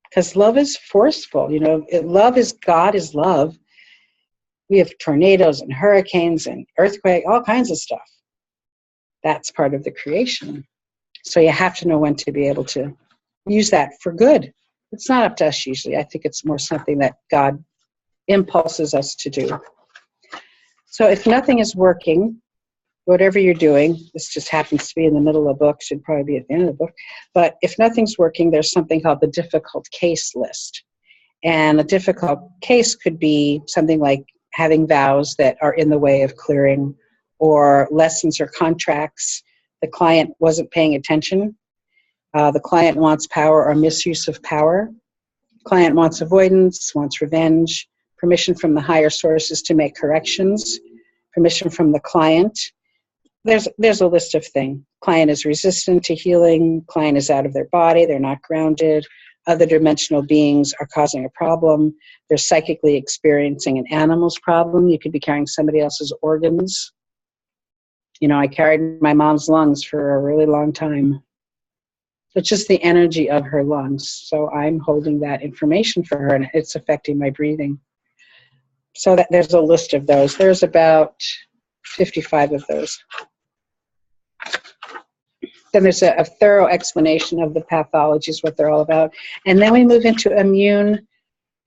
Speaker 2: Because love is forceful. You know, love is God is love. We have tornadoes and hurricanes and earthquakes, all kinds of stuff. That's part of the creation. So you have to know when to be able to use that for good. It's not up to us usually. I think it's more something that God impulses us to do. So if nothing is working, whatever you're doing, this just happens to be in the middle of a book, should probably be at the end of the book, but if nothing's working, there's something called the difficult case list. And a difficult case could be something like having vows that are in the way of clearing, or lessons or contracts. The client wasn't paying attention. The client wants power or misuse of power. Client wants avoidance, wants revenge, permission from the higher sources to make corrections, permission from the client. There's a list of things. Client is resistant to healing. Client is out of their body. They're not grounded. Other dimensional beings are causing a problem. They're psychically experiencing an animal's problem. You could be carrying somebody else's organs. You know, I carried my mom's lungs for a really long time. It's just the energy of her lungs. So I'm holding that information for her, and it's affecting my breathing. So there's a list of those. There's about 55 of those. Then there's a thorough explanation of the pathologies, what they're all about. And then we move into immune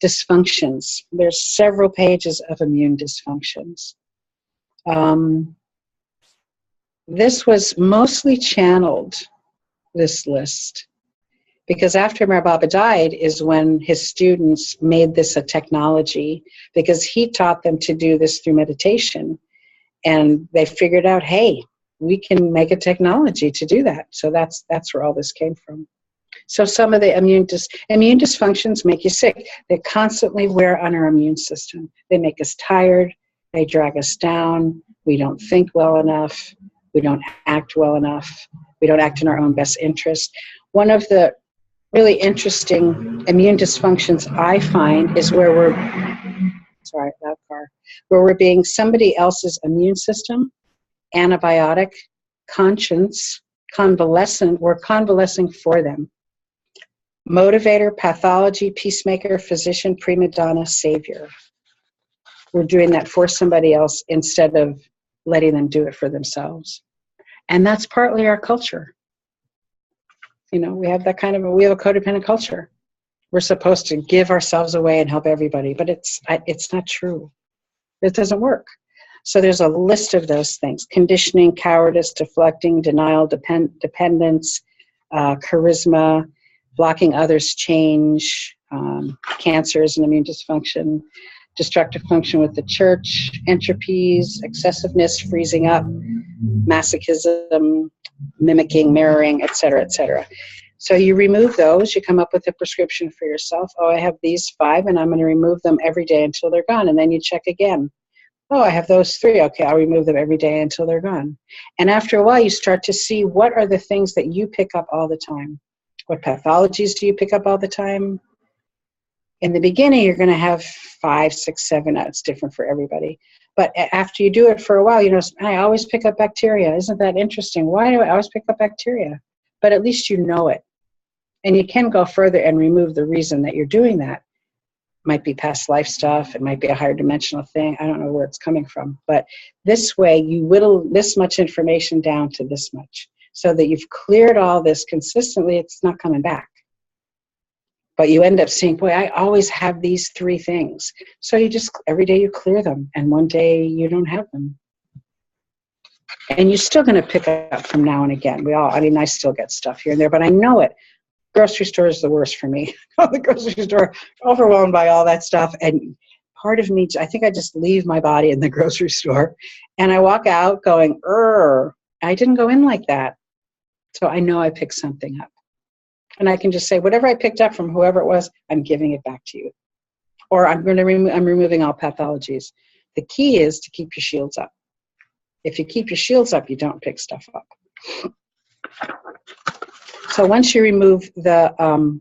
Speaker 2: dysfunctions. There's several pages of immune dysfunctions. This was mostly channeled, this list, because after Meher Baba died is when his students made this a technology, because he taught them to do this through meditation. And they figured out, hey, we can make a technology to do that. So that's where all this came from. So some of the immune dysfunctions make you sick. They constantly wear on our immune system. They make us tired. They drag us down. We don't think well enough. We don't act well enough. We don't act in our own best interest. One of the really interesting immune dysfunctions I find is where we're being somebody else's immune system, antibiotic, conscience, convalescent. We're convalescing for them. Motivator, pathology, peacemaker, physician, prima donna, savior. We're doing that for somebody else instead of letting them do it for themselves. And that's partly our culture. You know, we have a codependent culture. We're supposed to give ourselves away and help everybody, but it's not true. It doesn't work. So there's a list of those things: conditioning, cowardice, deflecting, denial, dependence, charisma, blocking others' change, cancer is an immune dysfunction, destructive function with the church, entropies, excessiveness, freezing up, masochism, mimicking, mirroring, etc., etc. So you remove those, you come up with a prescription for yourself. Oh, I have these 5, and I'm going to remove them every day until they're gone. And then you check again. Oh, I have those 3. Okay, I'll remove them every day until they're gone. And after a while, you start to see what are the things that you pick up all the time. What pathologies do you pick up all the time? In the beginning, you're going to have 5, 6, 7. It's different for everybody. But after you do it for a while, you know, I always pick up bacteria. Isn't that interesting? Why do I always pick up bacteria? But at least you know it. And you can go further and remove the reason that you're doing that. Might be past life stuff. It might be a higher dimensional thing. I don't know where it's coming from. But this way, you whittle this much information down to this much so that you've cleared all this consistently. It's not coming back. But you end up seeing, boy, I always have these 3 things. So you just, every day you clear them. And one day you don't have them. And you're still going to pick up from now and again. I still get stuff here and there, but I know it. Grocery store is the worst for me. The grocery store, overwhelmed by all that stuff. And part of me, I think I just leave my body in the grocery store and I walk out going, I didn't go in like that. So I know I picked something up. And I can just say, whatever I picked up from whoever it was, I'm giving it back to you. Or I'm removing all pathologies. The key is to keep your shields up. If you keep your shields up, you don't pick stuff up. So once you remove the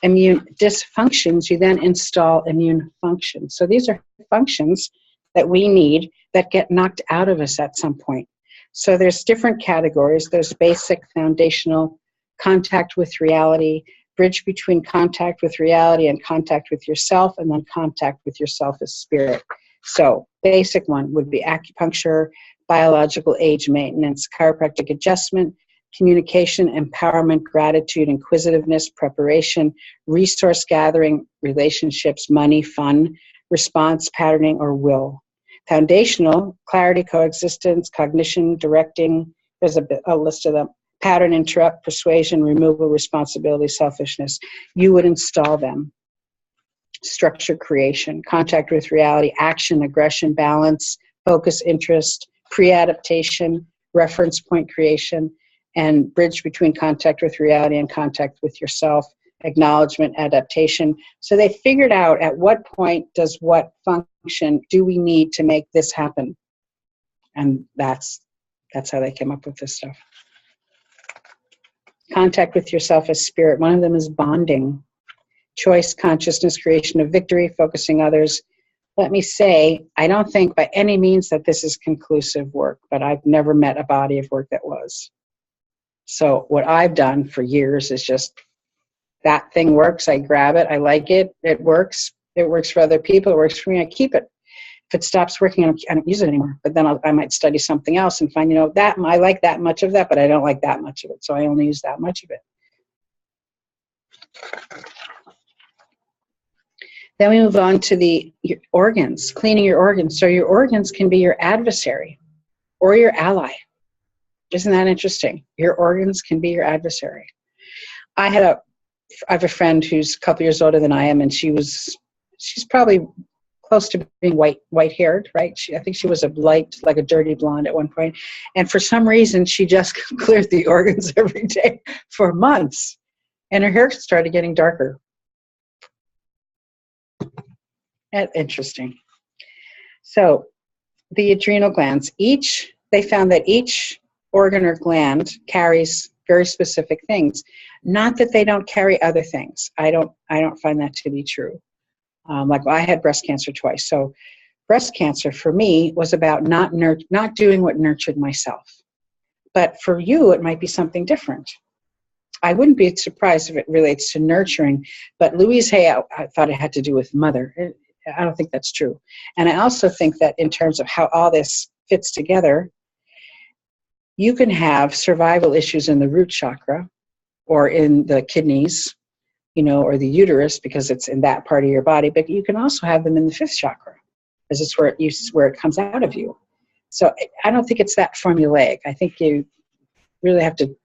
Speaker 2: immune dysfunctions, you then install immune functions. So these are functions that we need that get knocked out of us at some point. So there's different categories. There's basic, foundational, contact with reality, bridge between contact with reality and contact with yourself, and then contact with yourself as spirit. So basic one would be acupuncture, biological age maintenance, chiropractic adjustment, communication, empowerment, gratitude, inquisitiveness, preparation, resource gathering, relationships, money, fun, response, patterning, or will. Foundational, clarity, coexistence, cognition, directing, there's a list of them. Pattern, interrupt, persuasion, removal, responsibility, selfishness. You would install them. Structure, creation, contact with reality, action, aggression, balance, focus, interest, pre-adaptation, reference point creation, and bridge between contact with reality and contact with yourself, acknowledgement, adaptation. So they figured out at what point does what function do we need to make this happen. And that's how they came up with this stuff. Contact with yourself as spirit. One of them is bonding. Choice, consciousness, creation of victory, focusing others. Let me say, I don't think by any means that this is conclusive work, but I've never met a body of work that was. So what I've done for years is just, that thing works, I grab it, I like it, it works for other people, it works for me, I keep it. If it stops working, I don't use it anymore. But then I might study something else and find, that I like that much of that, but I don't like that much of it. So I only use that much of it. Then we move on to your organs, cleaning your organs. So your organs can be your adversary or your ally. Isn't that interesting? Your organs can be your adversary. I have a friend who's a couple years older than I am, and she's probably close to being white-haired, right? I think she was like a dirty blonde at one point. And for some reason, she just cleared the organs every day for months. And her hair started getting darker. That's interesting. So the adrenal glands, they found that each organ or gland carries very specific things. Not that they don't carry other things. I don't find that to be true. I had breast cancer twice. So breast cancer for me was about not doing what nurtured myself. But for you, it might be something different. I wouldn't be surprised if it relates to nurturing, but Louise Hay, I thought it had to do with mother. I don't think that's true. And I also think that in terms of how all this fits together, you can have survival issues in the root chakra or in the kidneys, or the uterus, because it's in that part of your body, but you can also have them in the 5th chakra, because it's where it comes out of you. So I don't think it's that formulaic. I think you really have to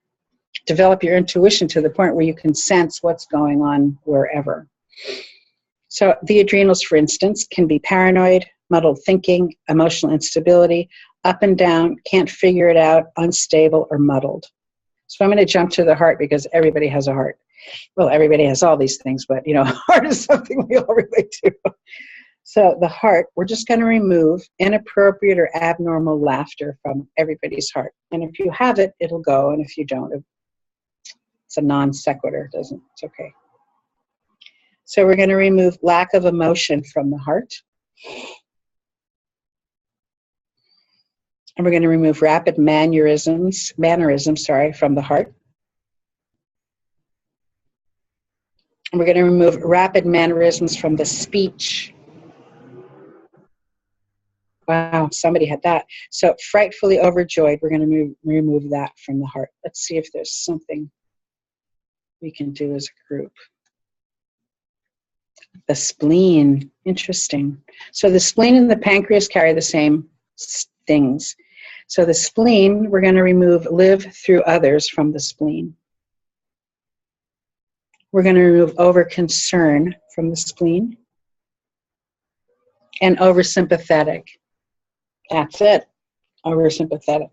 Speaker 2: develop your intuition to the point where you can sense what's going on wherever. So the adrenals, for instance, can be paranoid, muddled thinking, emotional instability, up and down, can't figure it out, unstable, or muddled. So I'm going to jump to the heart because everybody has a heart. Well, everybody has all these things, but, heart is something we all relate to. So the heart, we're just going to remove inappropriate or abnormal laughter from everybody's heart. And if you have it, it'll go. And if you don't, it's a non sequitur. It's okay. So we're going to remove lack of emotion from the heart. And we're going to remove rapid mannerisms from the heart. And we're going to remove rapid mannerisms from the speech. Wow, somebody had that. So frightfully overjoyed, we're going to remove that from the heart. Let's see if there's something we can do as a group. The spleen, interesting. So the spleen and the pancreas carry the same things. So the spleen, we're going to remove live through others from the spleen. We're going to remove over concern from the spleen. And over sympathetic. That's it. Over sympathetic.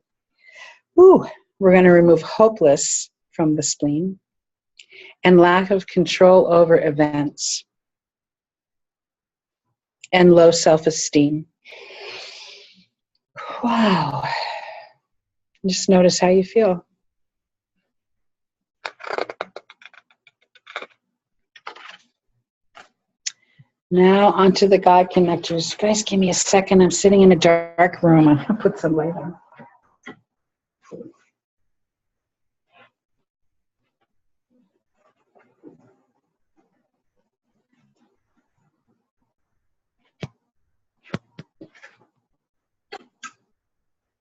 Speaker 2: Ooh, we're going to remove hopeless from the spleen. And lack of control over events. And low self-esteem. Wow. Just notice how you feel. Now onto the God connectors. Guys, give me a second. I'm sitting in a dark room. I'll put some light on.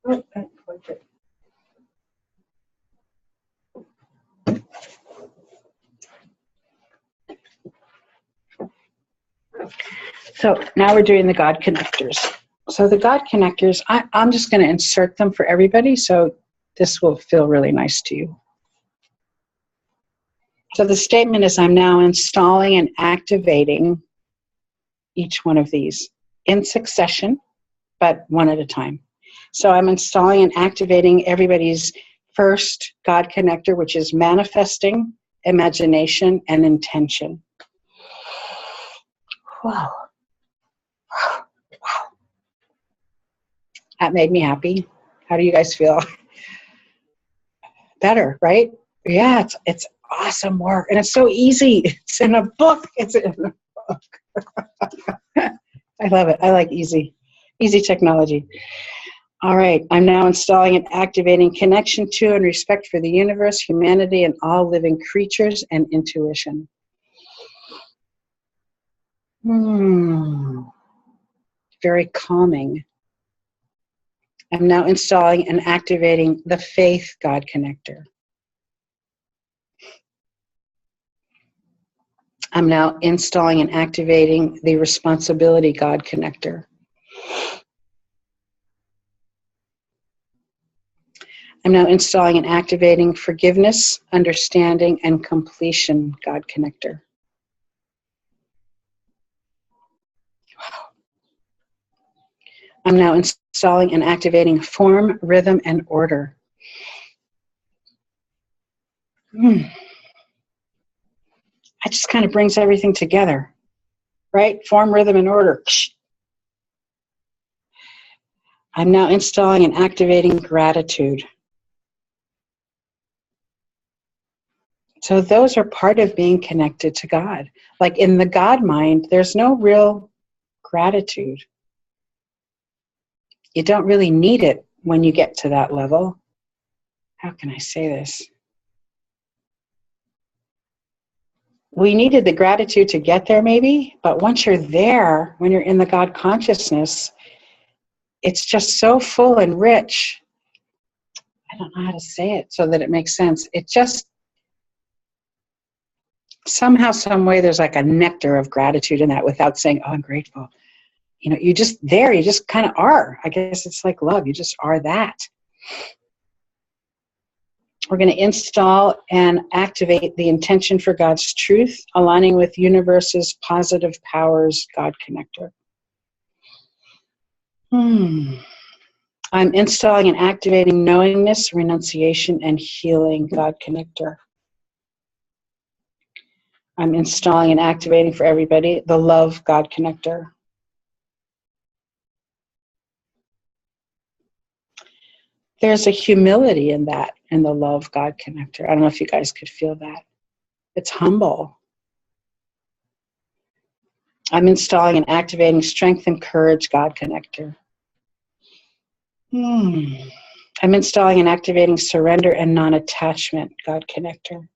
Speaker 2: Oh, okay. So now we're doing the God connectors. So the God connectors, I'm just going to insert them for everybody, so this will feel really nice to you. So the statement is, I'm now installing and activating each one of these in succession, but one at a time. So I'm installing and activating everybody's first God connector, which is manifesting, imagination, and intention. Wow. Wow. That made me happy. How do you guys feel? Better, right? Yeah, it's awesome work. And it's so easy. It's in a book. It's in a book. I love it. I like easy technology. All right. I'm now installing and activating connection to and respect for the universe, humanity, and all living creatures and intuition. Very calming. I'm now installing and activating the faith God connector. I'm now installing and activating the responsibility God connector. I'm now installing and activating forgiveness, understanding, and completion God connector. I'm now installing and activating form, rhythm, and order. It just kind of brings everything together, right? Form, rhythm, and order. I'm now installing and activating gratitude. So those are part of being connected to God. Like in the God mind, there's no real gratitude. You don't really need it when you get to that level. How can I say this? We needed the gratitude to get there maybe, but once you're there, when you're in the God consciousness, it's just so full and rich. I don't know how to say it so that it makes sense. It just, somehow, some way, there's like a nectar of gratitude in that without saying, oh, I'm grateful. You know, you just there, you just kind of are. I guess it's like love. You just are that. We're going to install and activate the intention for God's truth, aligning with universe's positive powers, God connector. I'm installing and activating knowingness, renunciation, and healing, God connector. I'm installing and activating for everybody the love, God connector. There's a humility in that, in the love, God connector. I don't know if you guys could feel that. It's humble. I'm installing and activating strength and courage, God connector. I'm installing and activating surrender and non-attachment, God connector.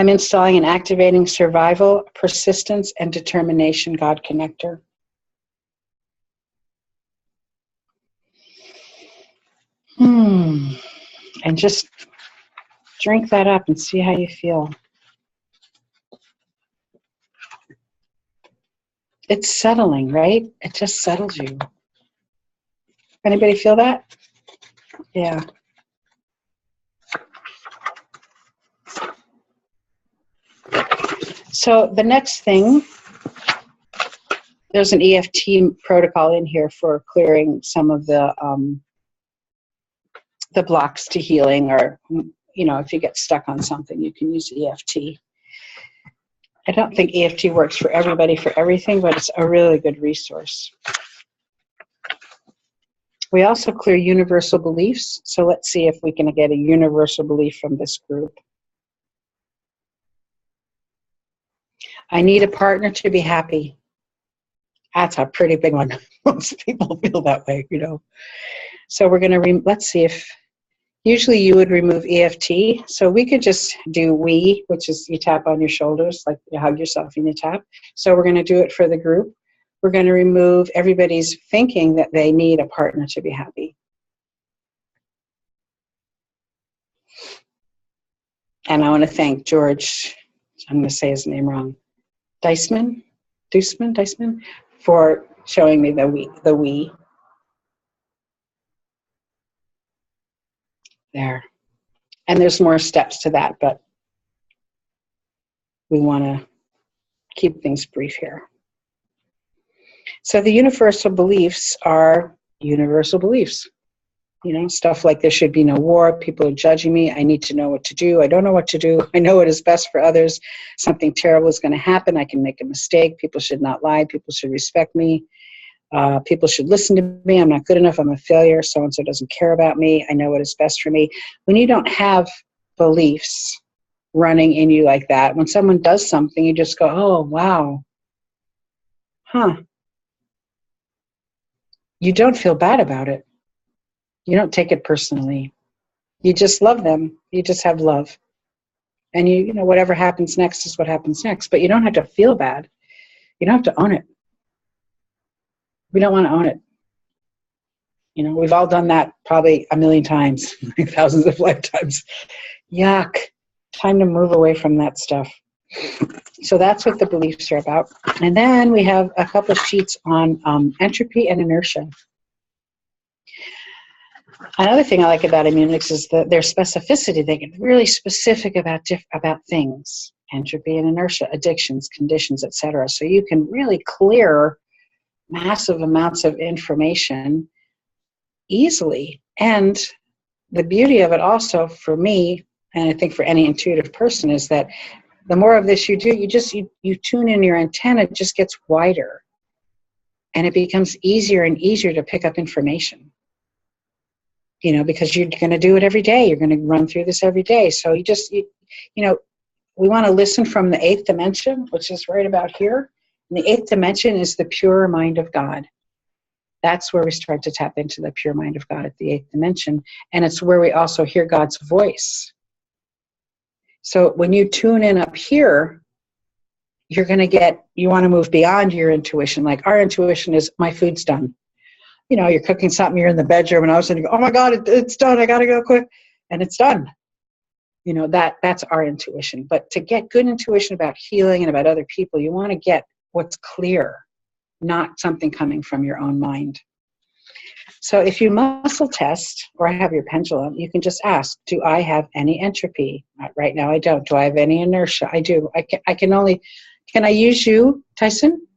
Speaker 2: I'm installing and activating survival, persistence, and determination God connector. And just drink that up and see how you feel. It's settling, right? It just settles you. Anybody feel that? Yeah. So the next thing, there's an EFT protocol in here for clearing some of the blocks to healing, or, you know, if you get stuck on something, you can use EFT. I don't think EFT works for everybody for everything, but it's a really good resource. We also clear universal beliefs. So let's see if we can get a universal belief from this group. I need a partner to be happy. That's a pretty big one. Most people feel that way, you know. So we're going to, let's see if, usually you would remove EFT. So we could just do we, which is you tap on your shoulders, like you hug yourself and you tap. So we're going to do it for the group. We're going to remove everybody's thinking that they need a partner to be happy. And I want to thank George, I'm going to say his name wrong, Deisman, for showing me the we. There. And there's more steps to that, but we want to keep things brief here. So the universal beliefs are universal beliefs. You know, stuff like there should be no war, people are judging me, I need to know what to do, I don't know what to do, I know what is best for others, something terrible is going to happen, I can make a mistake, people should not lie, people should respect me, people should listen to me, I'm not good enough, I'm a failure, so-and-so doesn't care about me, I know what is best for me. When you don't have beliefs running in you like that, when someone does something, you just go, oh, wow, huh. You don't feel bad about it. You don't take it personally. You just love them. You just have love. And you know, whatever happens next is what happens next. But you don't have to feel bad. You don't have to own it. We don't want to own it. You know, we've all done that probably a million times, like thousands of lifetimes. Yuck. Time to move away from that stuff. So that's what the beliefs are about. And then we have a couple of sheets on entropy and inertia. Another thing I like about Immunics is their specificity. They get really specific about things, entropy and inertia, addictions, conditions, etc. So you can really clear massive amounts of information easily. And the beauty of it also for me, and I think for any intuitive person, is that the more of this you do, you tune in your antenna, it just gets wider. And it becomes easier and easier to pick up information. You know, because you're going to do it every day. You're going to run through this every day. So you know, we want to listen from the 8th dimension, which is right about here. And the 8th dimension is the pure mind of God. That's where we start to tap into the pure mind of God at the 8th dimension. And it's where we also hear God's voice. So when you tune in up here, you're going to you want to move beyond your intuition. Like our intuition is, my food's done. You know, you're cooking something, you're in the bedroom, and all of a sudden you go, oh my God, it's done, I gotta go quick. And it's done. You know, that's our intuition. But to get good intuition about healing and about other people, you want to get what's clear, not something coming from your own mind. So if you muscle test or have your pendulum, you can just ask, do I have any entropy? Right now I don't. Do I have any inertia? I do. Can I use you, Tyson?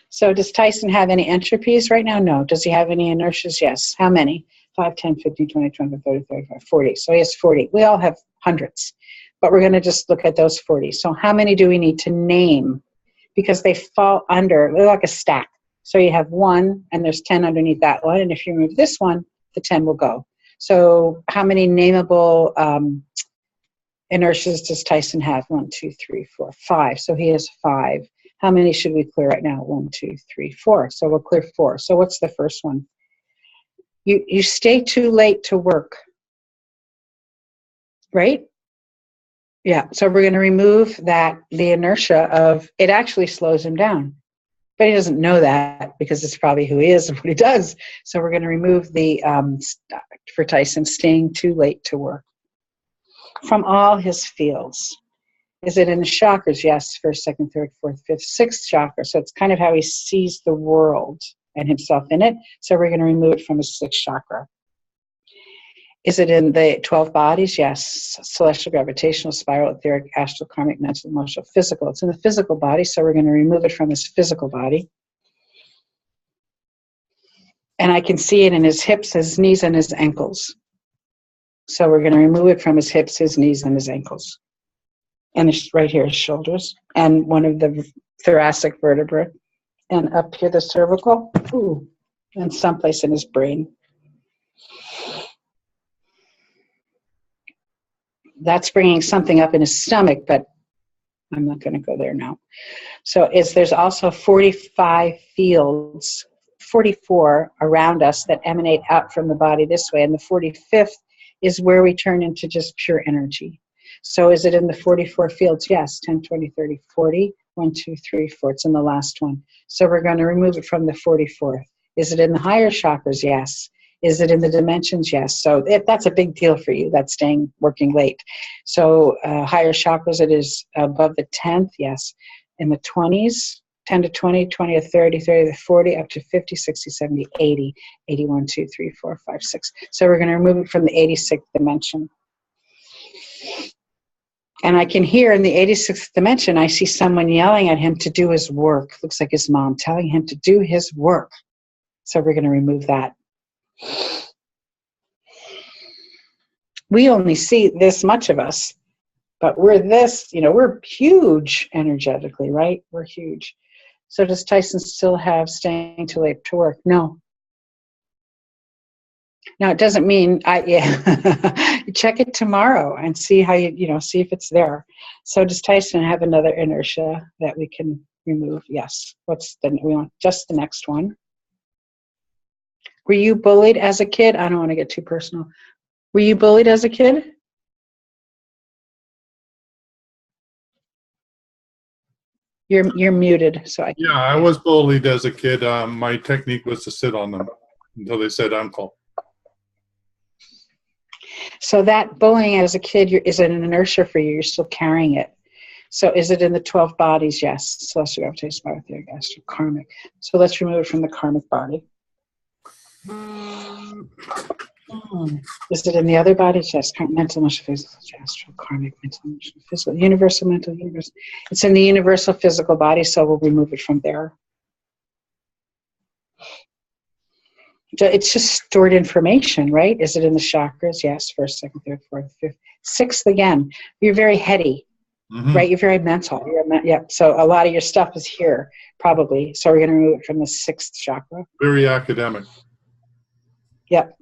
Speaker 2: So does Tyson have any entropies right now? No. Does he have any inertias? Yes. How many? 5, 10, 15, 20, 25, 30, 35, 40. So he has 40. We all have hundreds. But we're going to just look at those 40. So how many do we need to name? Because they fall under, they're like a stack. So you have 1, and there's 10 underneath that one. And if you remove this one, the 10 will go. So how many nameable inertias does Tyson have? 1, 2, 3, 4, 5. So he has 5. How many should we clear right now? 1, 2, 3, 4. So we'll clear 4. So what's the first one? You stay too late to work. right? Yeah, so we're going to remove the inertia of, it actually slows him down. But he doesn't know that because it's probably who he is and what he does. So we're going to remove the, for Tyson, staying too late to work from all his fields. Is it in the chakras? Yes, first, second, third, fourth, fifth, sixth chakra. So it's kind of how he sees the world and himself in it. So we're going to remove it from his sixth chakra. Is it in the 12 bodies? Yes. Celestial, gravitational, spiral, etheric, astral, karmic, mental, emotional, physical. It's in the physical body, so we're going to remove it from his physical body. And I can see it in his hips, his knees, and his ankles. So we're going to remove it from his hips, his knees, and his ankles. And it's right here, his shoulders, and one of the thoracic vertebrae. And up here, the cervical, and someplace in his brain. That's bringing something up in his stomach, but I'm not going to go there now. So there's also 45 fields, 44 around us that emanate out from the body this way, and the 45th is where we turn into just pure energy. So is it in the 44 fields? Yes, 10, 20, 30, 40, 1, 2, 3, 4. It's in the last one. So we're going to remove it from the 44th. Is it in the higher chakras? Yes. Is it in the dimensions? Yes. So that's a big deal for you, that's working late. So higher chakras, it is above the 10th, yes. In the 20s, 10 to 20, 20 to 30, 30 to 40, up to 50, 60, 70, 80, 81, 2, 3, 4, 5, 6. So we're going to remove it from the 86th dimension. And I can hear in the 86th dimension, I see someone yelling at him to do his work. Looks like his mom telling him to do his work. So we're going to remove that. We only see this much of us, but we're this, we're huge energetically, right? We're huge. So does Tyson still have staying too late to work? No. Now, it doesn't mean, you check it tomorrow and see how see if it's there. So does Tyson have another inertia that we can remove? Yes. We want just the next one. Were you bullied as a kid? I don't want to get too personal. Were you bullied as a kid? You're muted.
Speaker 1: Yeah, I was bullied as a kid. My technique was to sit on them until they said uncle.
Speaker 2: So that bullying as a kid is an inertia for you. You're still carrying it. So is it in the 12 bodies? Yes. Celestial, gravitational, spiral, etheric, astral, karmic. So let's remove it from the karmic body. Is it in the other bodies? Yes. Mental, emotional, physical, astral, karmic, mental, emotional, physical, universal, mental, universal. It's in the universal physical body, so we'll remove it from there. It's just stored information, right? Is it in the chakras? Yes. First, second, third, fourth, fifth, sixth again. You're very heady, right? You're very mental. So a lot of your stuff is here, probably. So we're going to remove it from the sixth chakra.
Speaker 1: Very academic.
Speaker 2: Yep.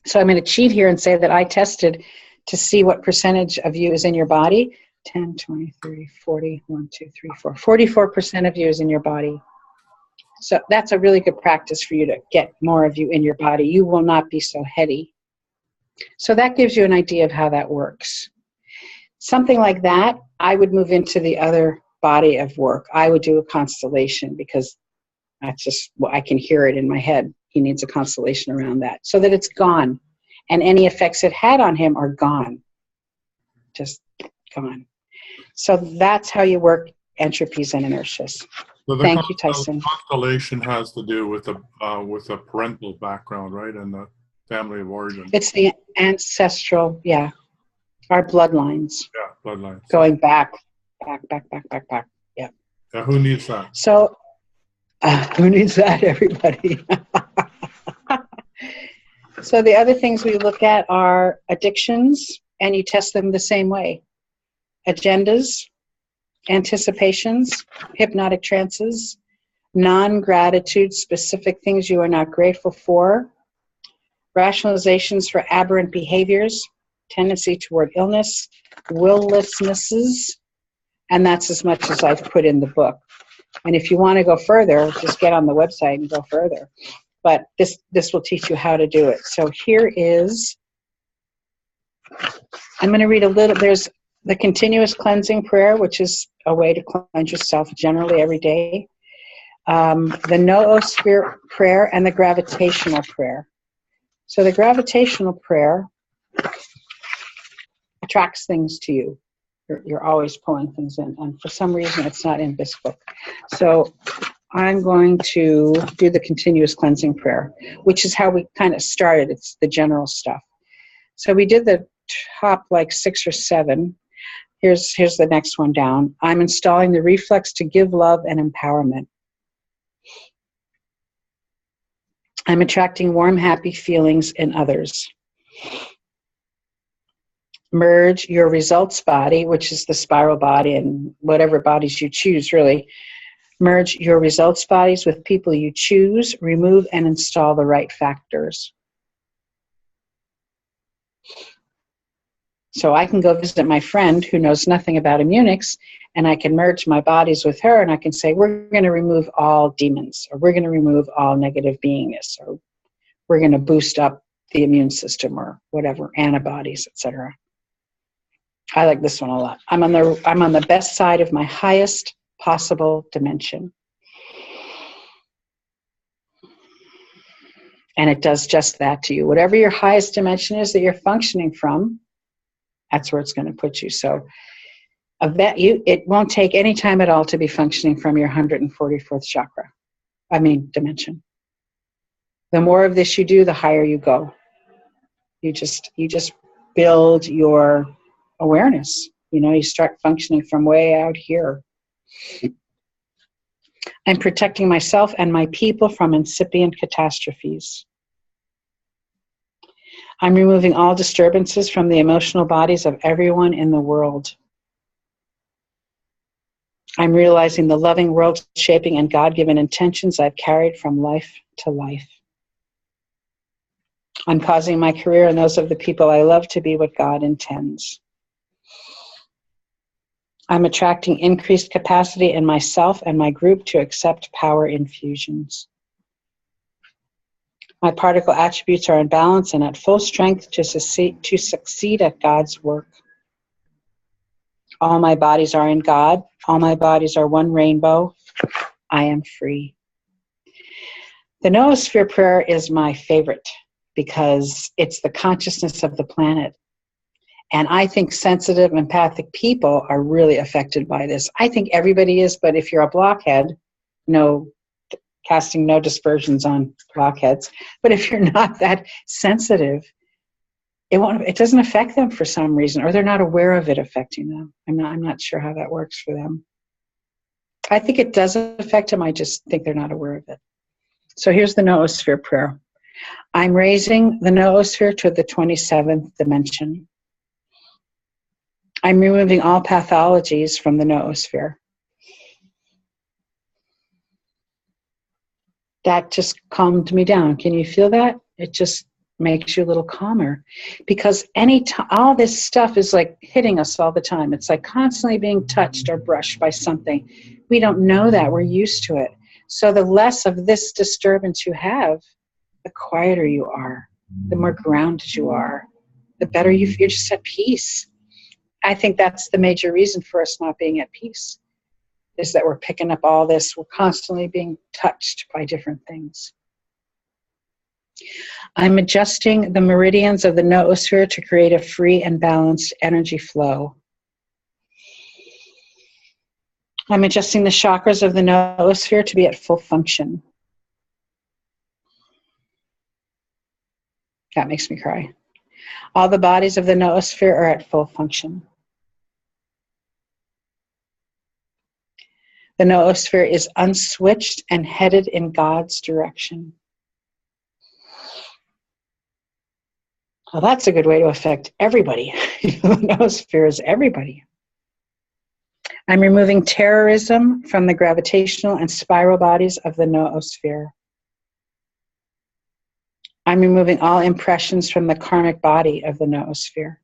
Speaker 2: So I'm going to cheat here and say that I tested to see what percentage of you is in your body. 10, 20, 30, 40, 1, 2, 3, 4. 44% of you is in your body. So that's a really good practice for you to get more of you in your body. You will not be so heady. So that gives you an idea of how that works. Something like that, I would move into the other body of work. I would do a constellation because that's just, I can hear it in my head. He needs a constellation around that so that it's gone. And any effects it had on him are gone. Just gone. So that's how you work entropies and inertias.
Speaker 1: So
Speaker 2: Thank you, Tyson.
Speaker 1: The constellation has to do with a parental background, right, and the family of origin.
Speaker 2: It's the ancestral, our bloodlines.
Speaker 1: Yeah, bloodlines.
Speaker 2: Going back. Yeah.
Speaker 1: Yeah, who needs that?
Speaker 2: So, who needs that? Everybody. So the other things we look at are addictions, and you test them the same way. Agendas, anticipations, hypnotic trances, non-gratitude, specific things you are not grateful for, rationalizations for aberrant behaviors, tendency toward illness, willessnesses, and that's as much as I've put in the book. And if you want to go further, just get on the website and go further. but this will teach you how to do it. So here is, I'm going to read a little, there's the continuous cleansing prayer, which is a way to cleanse yourself generally every day. The noosphere prayer and the gravitational prayer. So the gravitational prayer attracts things to you. You're always pulling things in, and for some reason it's not in this book. So I'm going to do the continuous cleansing prayer, which is how we kind of started. It's the general stuff. So we did the top like 6 or 7. Here's the next one down. I'm installing the reflex to give love and empowerment. I'm attracting warm, happy feelings in others. Merge your results body, which is the spiral body and whatever bodies you choose, really. Merge your results bodies with people you choose. Remove and install the right factors. So I can go visit my friend who knows nothing about Immunics, and I can merge my bodies with her, and I can say, we're going to remove all demons, or we're going to remove all negative beingness, or we're going to boost up the immune system, or whatever, antibodies, etc. I like this one a lot. I'm on the best side of my highest possible dimension. And it does just that to you. Whatever your highest dimension is that you're functioning from, that's where it's going to put you. So it won't take any time at all to be functioning from your 144th chakra. Dimension. The more of this you do, the higher you go. You just build your awareness. You start functioning from way out here. I'm protecting myself and my people from incipient catastrophes. I'm removing all disturbances from the emotional bodies of everyone in the world. I'm realizing the loving, world-shaping, and God-given intentions I've carried from life to life. I'm causing my career and those of the people I love to be what God intends. I'm attracting increased capacity in myself and my group to accept power infusions. My particle attributes are in balance and at full strength to succeed at God's work. All my bodies are in God. All my bodies are one rainbow. I am free. The noosphere prayer is my favorite because it's the consciousness of the planet. And I think sensitive, empathic people are really affected by this. I think everybody is, but if you're a blockhead, casting no dispersions on blockheads. But if you're not that sensitive, it doesn't affect them for some reason, or they're not aware of it affecting them. I'm not sure how that works for them. I think it does affect them. I just think they're not aware of it. So here's the noosphere prayer. I'm raising the noosphere to the 27th dimension. I'm removing all pathologies from the noosphere. That just calmed me down. Can you feel that? It just makes you a little calmer. Because all this stuff is like hitting us all the time. It's like constantly being touched or brushed by something. We don't know that. We're used to it. So the less of this disturbance you have, the quieter you are, the more grounded you are, the better you're just at peace. I think that's the major reason for us not being at peace, is that we're picking up all this. We're constantly being touched by different things. I'm adjusting the meridians of the noosphere to create a free and balanced energy flow. I'm adjusting the chakras of the noosphere to be at full function. That makes me cry. All the bodies of the noosphere are at full function. The noosphere is unswitched and headed in God's direction. Well, that's a good way to affect everybody. The noosphere is everybody. I'm removing terrorism from the gravitational and spiral bodies of the noosphere. I'm removing all impressions from the karmic body of the noosphere.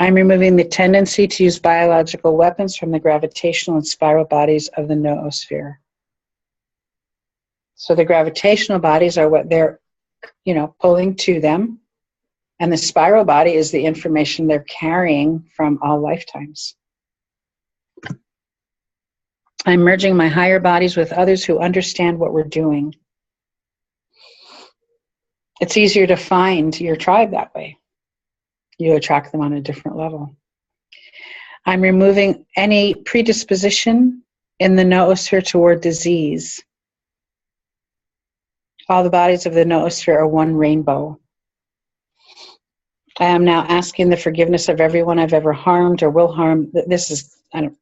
Speaker 2: I'm removing the tendency to use biological weapons from the gravitational and spiral bodies of the noosphere. So the gravitational bodies are what they're, pulling to them. And the spiral body is the information they're carrying from all lifetimes. I'm merging my higher bodies with others who understand what we're doing. It's easier to find your tribe that way. You attract them on a different level. I'm removing any predisposition in the noosphere toward disease. All the bodies of the noosphere are one rainbow. I am now asking the forgiveness of everyone I've ever harmed or will harm. I don't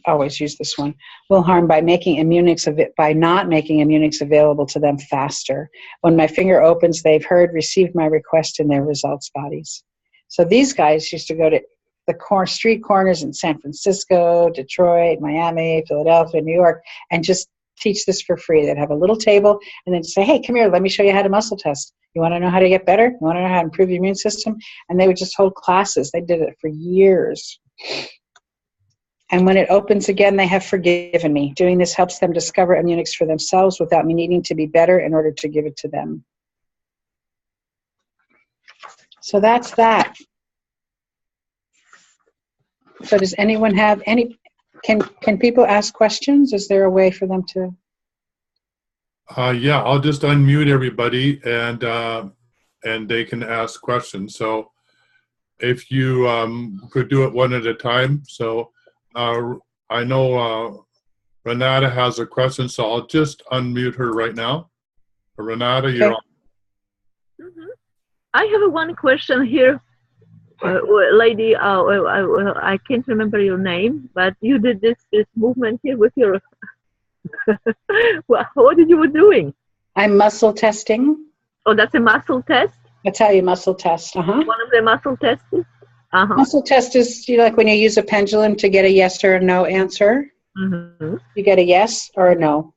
Speaker 2: always use this one. Will harm by not making Immunics available to them faster. When my finger opens, they've received my request in their results bodies. So these guys used to go to the street corners in San Francisco, Detroit, Miami, Philadelphia, New York, and just teach this for free. They'd have a little table and then say, hey, come here, let me show you how to muscle test. You want to know how to get better? You want to know how to improve your immune system? And they would just hold classes. They did it for years. And when it opens again, they have forgiven me. Doing this helps them discover Immunics for themselves without me needing to be better in order to give it to them. So that's that. So does anyone have any, can people ask questions? Is there a way for them to?
Speaker 1: Yeah, I'll just unmute everybody and they can ask questions. So if you could do it one at a time. So I know Renata has a question, so I'll just unmute her right now. Renata,
Speaker 2: Okay.
Speaker 1: you're on.
Speaker 3: Mm-hmm. I have one question here. Lady, I can't remember your name, but you did this movement here with your... What did you were doing?
Speaker 2: I'm muscle testing.
Speaker 3: Oh, that's a muscle test?
Speaker 2: That's how you muscle test.
Speaker 3: One of the muscle tests?
Speaker 2: Muscle test is like when you use a pendulum to get a yes or a no answer.
Speaker 3: Mm-hmm.
Speaker 2: You get a yes or a no.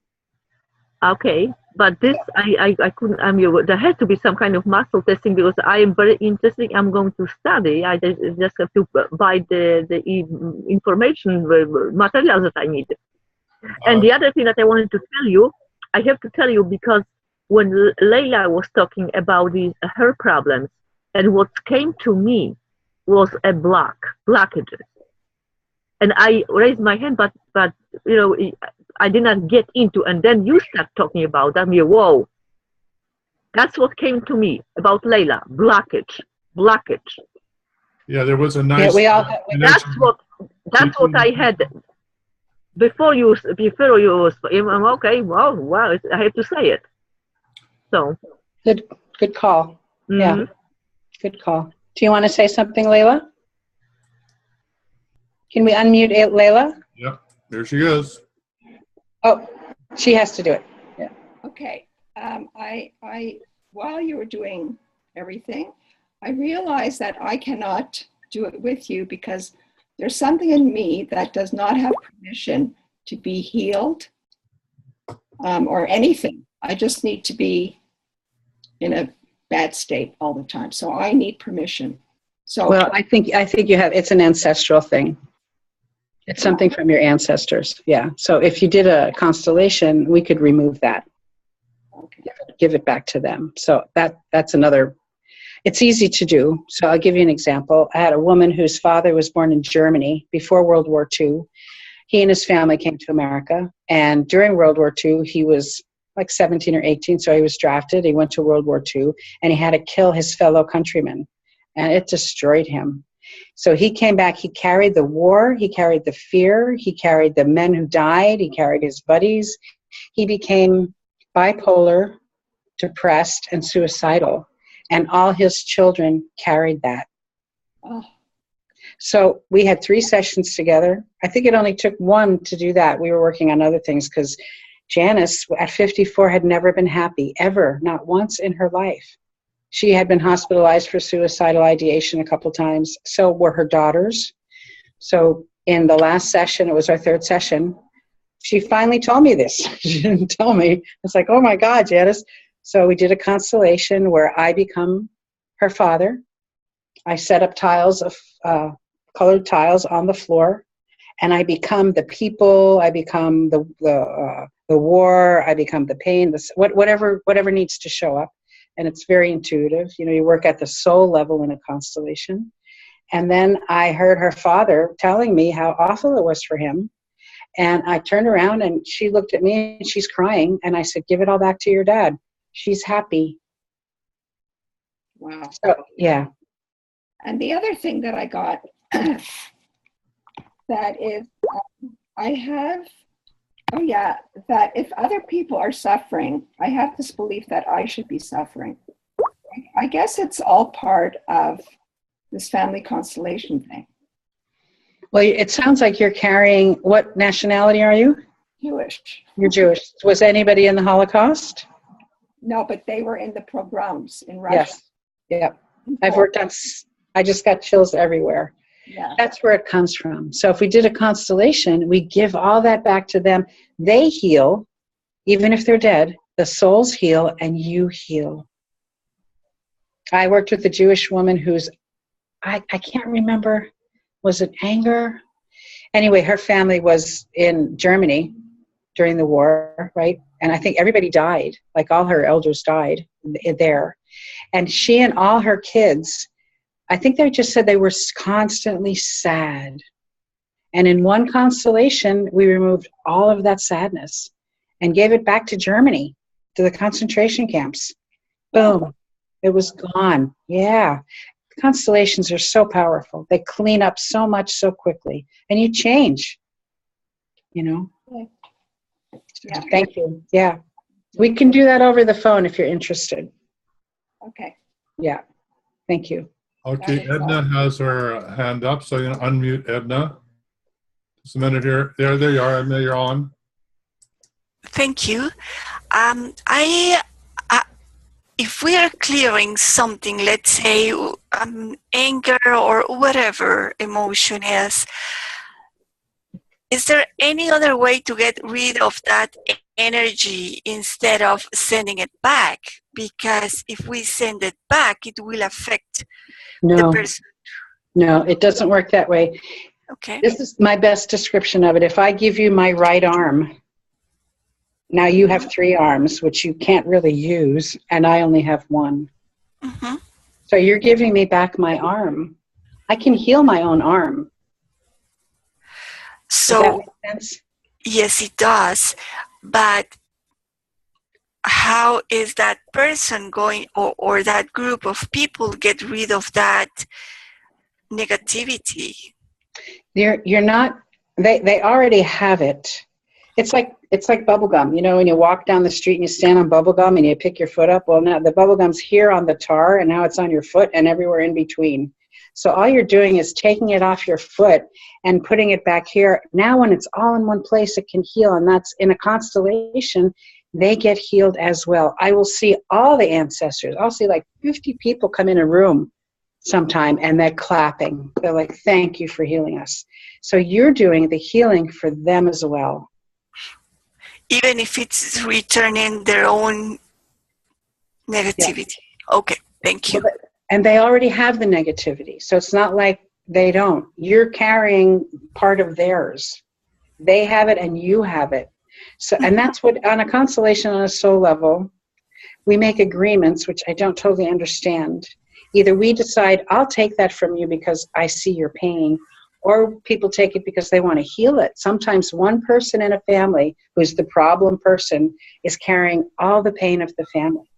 Speaker 3: Okay, but this, I couldn't, there has to be some kind of muscle testing because I am very interested. I'm going to study. I just have to buy the information, materials that I need. And the other thing that I wanted to tell you, I have to tell you because when Leila was talking about her problems, and what came to me was a blockages. And I raised my hand, but I did not get into, and then you start talking about that. Whoa, that's what came to me about Leila, blockage.
Speaker 1: Yeah, there was a nice.
Speaker 2: Yeah,
Speaker 3: that's what I had before you. Okay, wow, I have to say it. So
Speaker 2: good call.
Speaker 3: Mm-hmm.
Speaker 2: Yeah, good call. Do you want to say something, Leila? Can we unmute Leila?
Speaker 1: Yeah, there she is.
Speaker 2: Oh, she has to do it. Yeah.
Speaker 4: Okay. While you were doing everything, I realized that I cannot do it with you because there's something in me that does not have permission to be healed or anything. I just need to be in a bad state all the time. So I need permission. So
Speaker 2: well, I think you have. It's an ancestral thing. It's something from your ancestors. Yeah. So if you did a constellation, we could remove that.
Speaker 4: Okay.
Speaker 2: Give it back to them. So that's another. It's easy to do. So I'll give you an example. I had a woman whose father was born in Germany before World War II. He and his family came to America. And during World War II, he was like 17 or 18. So he was drafted. He went to World War II and he had to kill his fellow countrymen. And it destroyed him. So he came back, he carried the war, he carried the fear, he carried the men who died, he carried his buddies. He became bipolar, depressed, and suicidal. And all his children carried that.
Speaker 4: Oh.
Speaker 2: So we had 3 sessions together. I think it only took 1 to do that. We were working on other things because Janice, at 54, had never been happy, ever, not once in her life. She had been hospitalized for suicidal ideation a couple times. So were her daughters. So in the last session, it was our 3rd session, she finally told me this. She didn't tell me. It's like, oh my God, Janice. So we did a constellation where I become her father. I set up tiles of colored tiles on the floor, and I become the people. I become the the war, I become the pain, whatever needs to show up. And it's very intuitive. You know, you work at the soul level in a constellation. And then I heard her father telling me how awful it was for him. And I turned around and she looked at me and she's crying. And I said, give it all back to your dad. She's happy.
Speaker 4: Wow.
Speaker 2: So, yeah.
Speaker 4: And the other thing that I got that is, that if other people are suffering, I have this belief that I should be suffering. I guess it's all part of this family constellation thing.
Speaker 2: Well, it sounds like you're carrying, what nationality are you?
Speaker 4: Jewish.
Speaker 2: You're Jewish. Was anybody in the Holocaust?
Speaker 4: No, but they were in the pogroms in Russia.
Speaker 2: Yes. Yeah. I just got chills everywhere.
Speaker 4: Yeah.
Speaker 2: That's where it comes from. So if we did a constellation, we give all that back to them. They heal, even if they're dead. The souls heal and you heal. I worked with a Jewish woman who's, I can't remember, was it anger? Anyway, her family was in Germany during the war, right? And I think everybody died, like all her elders died there. And she and all her kids, I think they just said they were constantly sad. And in one constellation, we removed all of that sadness and gave it back to Germany, to the concentration camps. Boom. It was gone. Yeah. Constellations are so powerful. They clean up so much so quickly. And you change, you know.
Speaker 4: Yeah.
Speaker 2: Thank you. Yeah. We can do that over the phone if you're interested.
Speaker 4: Okay.
Speaker 2: Yeah. Thank you.
Speaker 1: Okay, Edna has her hand up, so you can unmute Edna. Just a minute here. There you are, Edna, you're on.
Speaker 5: Thank you. If we are clearing something, let's say anger or whatever emotion is there any other way to get rid of that energy instead of sending it back? Because if we send it back, it will affect the person.
Speaker 2: No, it doesn't work that way.
Speaker 5: Okay.
Speaker 2: This is my best description of it. If I give you my right arm, now you have 3 arms, which you can't really use, and I only have 1.
Speaker 5: Mm-hmm.
Speaker 2: So you're giving me back my arm. I can heal my own arm.
Speaker 5: So,
Speaker 2: does that make sense?
Speaker 5: Yes, it does. But how is that person going, or that group of people get rid of that negativity? You're
Speaker 2: not, they already have it. It's like bubble gum. You know, when you walk down the street and you stand on bubble gum and you pick your foot up, well, now the bubble gum's here on the tar and now it's on your foot and everywhere in between. So all you're doing is taking it off your foot and putting it back here. Now when it's all in one place, it can heal, and that's in a constellation, they get healed as well. I will see all the ancestors. I'll see like 50 people come in a room sometime and they're clapping. They're like, thank you for healing us. So you're doing the healing for them as well.
Speaker 5: Even if it's returning their own negativity. Yeah. Okay, thank you.
Speaker 2: And they already have the negativity. So it's not like they don't. You're carrying part of theirs. They have it and you have it. So, and that's what, on a constellation on a soul level, we make agreements, which I don't totally understand. Either we decide, I'll take that from you because I see your pain, or people take it because they want to heal it. Sometimes one person in a family who's the problem person is carrying all the pain of the family.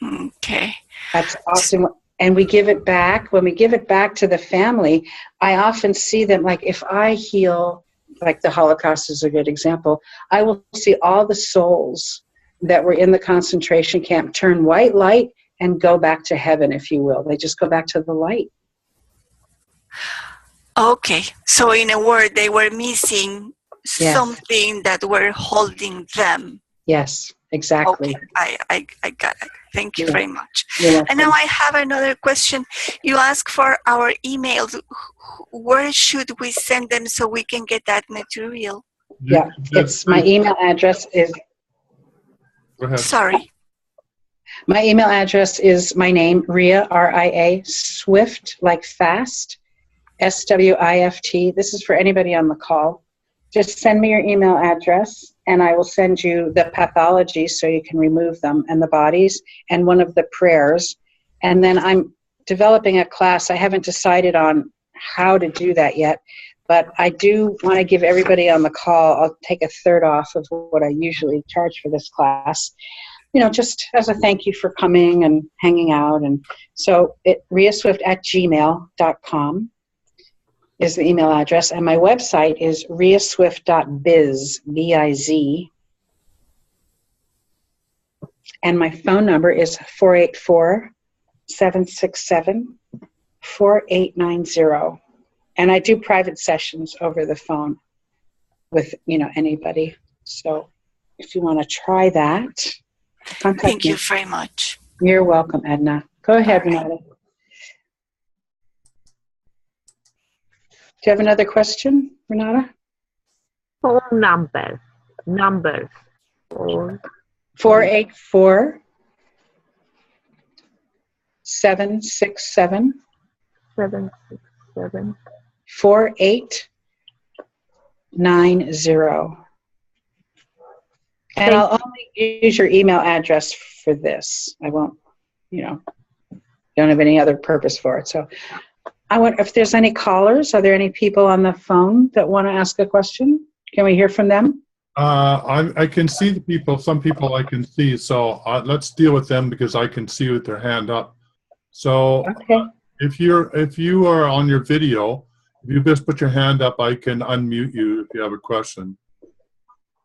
Speaker 5: Okay.
Speaker 2: That's awesome. And we give it back. When we give it back to the family, I often see them, like if I heal, like the Holocaust is a good example, I will see all the souls that were in the concentration camp turn white light and go back to heaven, if you will. They just go back to the light.
Speaker 5: Okay. So in a word, they were missing something that were holding them.
Speaker 2: Yes, exactly.
Speaker 5: Okay, I got it. Thank you very much. And now I have another question. You asked for our emails. Where should we send them so we can get that material?
Speaker 2: Yeah, it's my email address is...
Speaker 1: Go ahead.
Speaker 5: Sorry.
Speaker 2: My email address is my name, Ria, R-I-A, Swift, like fast, S-W-I-F-T. This is for anybody on the call. Just send me your email address, and I will send you the pathologies so you can remove them and the bodies and one of the prayers. And then I'm developing a class. I haven't decided on how to do that yet, but I do want to give everybody on the call, I'll take a third off of what I usually charge for this class, just as a thank you for coming and hanging out. And so riaswift@gmail.com is the email address, and my website is riaswift.biz, B-I-Z. And my phone number is 484-767-4890. And I do private sessions over the phone with, anybody. So if you want to try that, contact
Speaker 5: Thank
Speaker 2: me.
Speaker 5: you very much.
Speaker 2: You're welcome, Edna. Go ahead, Renata. Do you have another question, Renata?
Speaker 3: Phone numbers.
Speaker 2: 484-767.
Speaker 3: 767.
Speaker 2: 4890. And I'll only use your email address for this. I won't, don't have any other purpose for it. So I want, if there's any callers, are there any people on the phone that want to ask a question? Can we hear from them?
Speaker 1: I can see the people, some people I can see, so let's deal with them because I can see with their hand up. So
Speaker 2: Okay.
Speaker 1: if you are on your video, if you just put your hand up, I can unmute you if you have a question.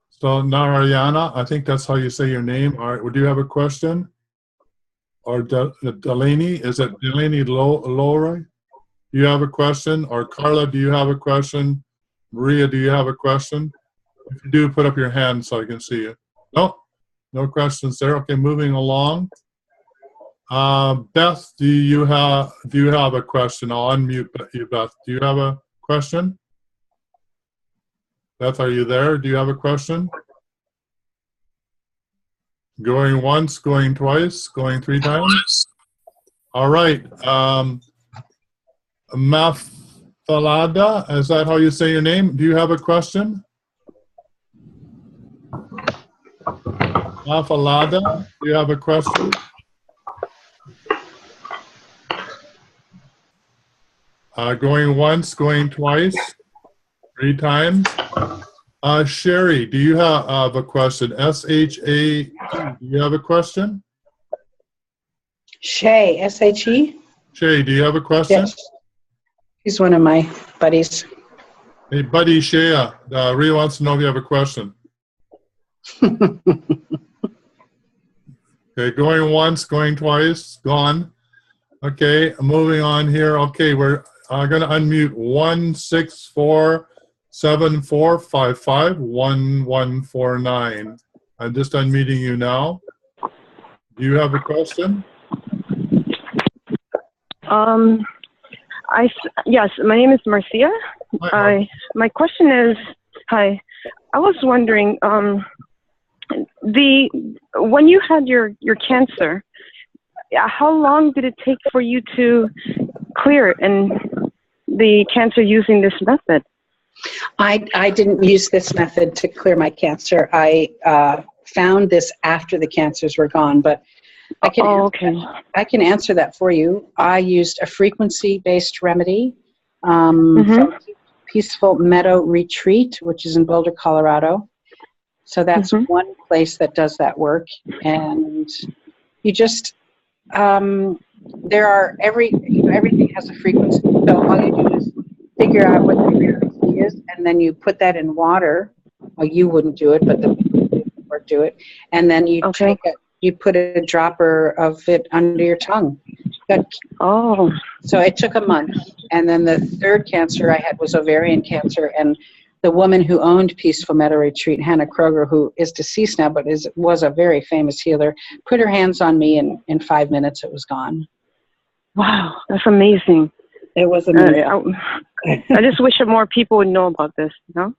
Speaker 1: So Narayana, I think that's how you say your name. All right, do you have a question? Or Delaney, is it Delaney Lowry? Do you have a question? Or Carla, do you have a question? Maria, do you have a question? If you do, put up your hand so I can see you. No questions there. Okay, moving along. Beth, do you have a question? I'll unmute you, Beth. Do you have a question? Beth, are you there? Do you have a question? Going once, going twice, going three times? All right. Mafalada, is that how you say your name? Do you have a question? Mafalada, do you have a question? Going once, going twice, three times. Sherry, do you have a question? S-H-A, do you have a question?
Speaker 2: Shay, S-H-E?
Speaker 1: Shay, do you have a question?
Speaker 2: Yes. He's one of my buddies.
Speaker 1: Hey, buddy Shea, Rhea wants to know if you have a question. Okay, going once, going twice, gone. Okay, moving on here. Okay, we're going to unmute 16474551149. I'm just unmuting you now. Do you have a question?
Speaker 6: Yes, my name is Marcia.
Speaker 1: Hi,
Speaker 6: my question is, I was wondering, when you had your cancer, how long did it take for you to clear it and the cancer using this method?
Speaker 2: I didn't use this method to clear my cancer. I found this after the cancers were gone, but I can answer that for you. I used a frequency-based remedy from Peaceful Meadow Retreat, which is in Boulder, Colorado. So that's one place that does that work. And you just, everything has a frequency. So all you do is figure out what the frequency is, and then you put that in water. Well, you wouldn't do it, but the people would do it. And then you you put a dropper of it under your tongue. So it took a month. And then the third cancer I had was ovarian cancer. And the woman who owned Peaceful Meadow Retreat, Hannah Kroger, who is deceased now, but was a very famous healer, put her hands on me, and in 5 minutes it was gone.
Speaker 6: Wow, that's amazing.
Speaker 2: It was amazing.
Speaker 6: I just wish that more people would know about this,
Speaker 2: Yeah,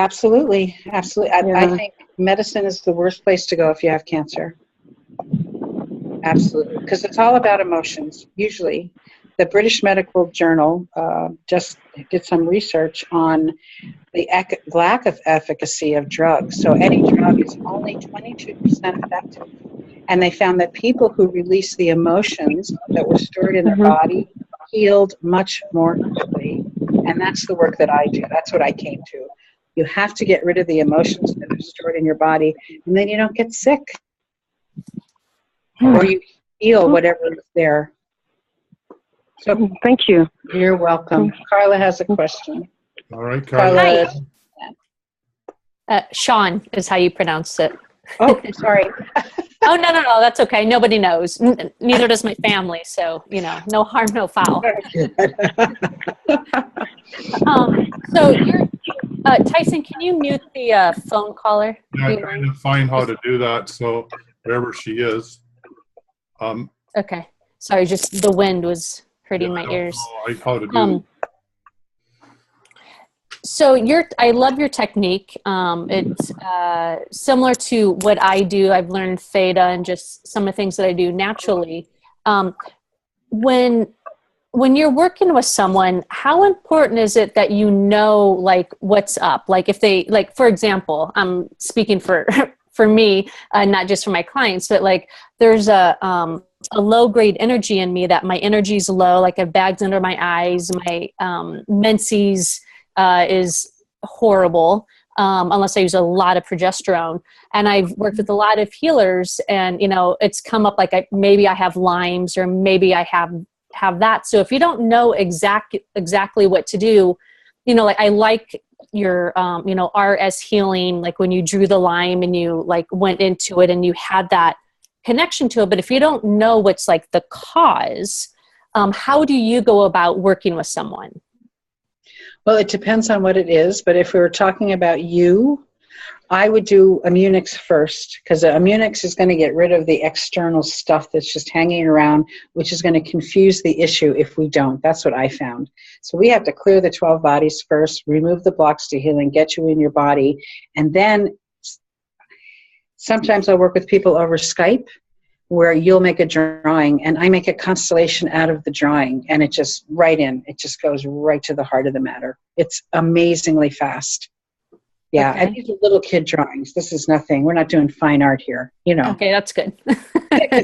Speaker 2: absolutely. Absolutely. I think medicine is the worst place to go if you have cancer. Absolutely. Because it's all about emotions, usually. the British Medical Journal just did some research on the lack of efficacy of drugs. So any drug is only 22% effective. And they found that people who released the emotions that were stored in their body healed much more quickly. And that's the work that I do. That's what I came to. You have to get rid of the emotions that are stored in your body, and then you don't get sick. Or you heal whatever is there. So
Speaker 6: thank you.
Speaker 2: You're welcome. Carla has a question.
Speaker 1: All right, Carla.
Speaker 7: Sean is how you pronounce it.
Speaker 2: Oh, sorry.
Speaker 7: Oh, no, that's okay. Nobody knows. Neither does my family. So, no harm, no foul. So you're, Tyson, can you mute the phone caller?
Speaker 1: Yeah, I'm trying to find how to do that. So wherever she is.
Speaker 7: Okay. Sorry, just the wind was hurting my ears.
Speaker 1: How to do
Speaker 7: So I love your technique. It's similar to what I do. I've learned theta and just some of the things that I do naturally. When you're working with someone, how important is it that you know, like, what's up? Like if they, like, for example, I'm speaking for me, not just for my clients, but like there's a low grade energy in me that my energy's low, like I've bags under my eyes, my menses is horrible unless I use a lot of progesterone. And I've worked with a lot of healers, and it's come up like maybe I have Lyme's, or maybe I have that. So if you don't know exactly what to do, like I like your RS healing, like when you drew the Lyme and you like went into it and you had that connection to it. But if you don't know what's like the cause, how do you go about working with someone?
Speaker 2: Well, it depends on what it is, but if we were talking about you, I would do Immunics first, because Immunics is going to get rid of the external stuff that's just hanging around, which is going to confuse the issue if we don't. That's what I found. So we have to clear the 12 bodies first, remove the blocks to healing, get you in your body, and then sometimes I work with people over Skype, where you'll make a drawing and I make a constellation out of the drawing, and it just goes right to the heart of the matter. It's amazingly fast. Yeah,
Speaker 7: okay.
Speaker 2: And these are little kid drawings. This is nothing. We're not doing fine art here,
Speaker 7: Okay, that's good.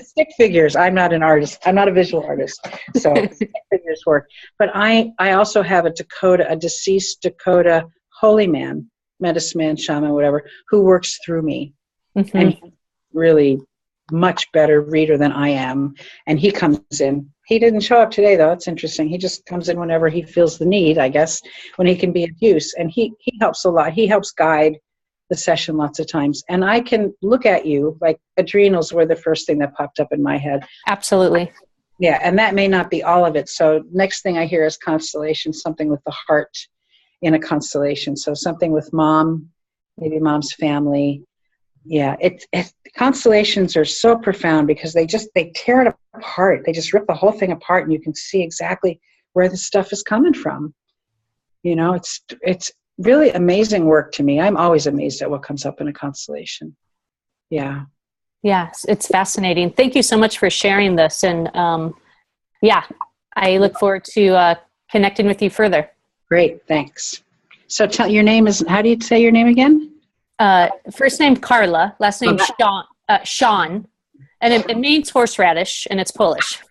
Speaker 2: stick figures. I'm not an artist. I'm not a visual artist. So stick figures work. But I also have a deceased Dakota holy man, medicine man, shaman, whatever, who works through me. Mm-hmm. And he's really much better reader than I am. And he comes in. He didn't show up today, though. It's interesting. He just comes in whenever he feels the need, I guess, when he can be of use. And he helps a lot. He helps guide the session lots of times. And I can look at you, like adrenals were the first thing that popped up in my head.
Speaker 7: Absolutely.
Speaker 2: Yeah, and that may not be all of it. So next thing I hear is constellation, something with the heart in a constellation. So something with mom, maybe mom's family. Yeah, constellations are so profound because they tear it apart. They just rip the whole thing apart, and you can see exactly where the stuff is coming from. It's really amazing work to me. I'm always amazed at what comes up in a constellation. Yeah.
Speaker 7: Yes, it's fascinating. Thank you so much for sharing this. And I look forward to connecting with you further.
Speaker 2: Great, thanks. So your name is, how do you say your name again?
Speaker 7: First name Carla, last name Sean, and it means horseradish, and it's Polish.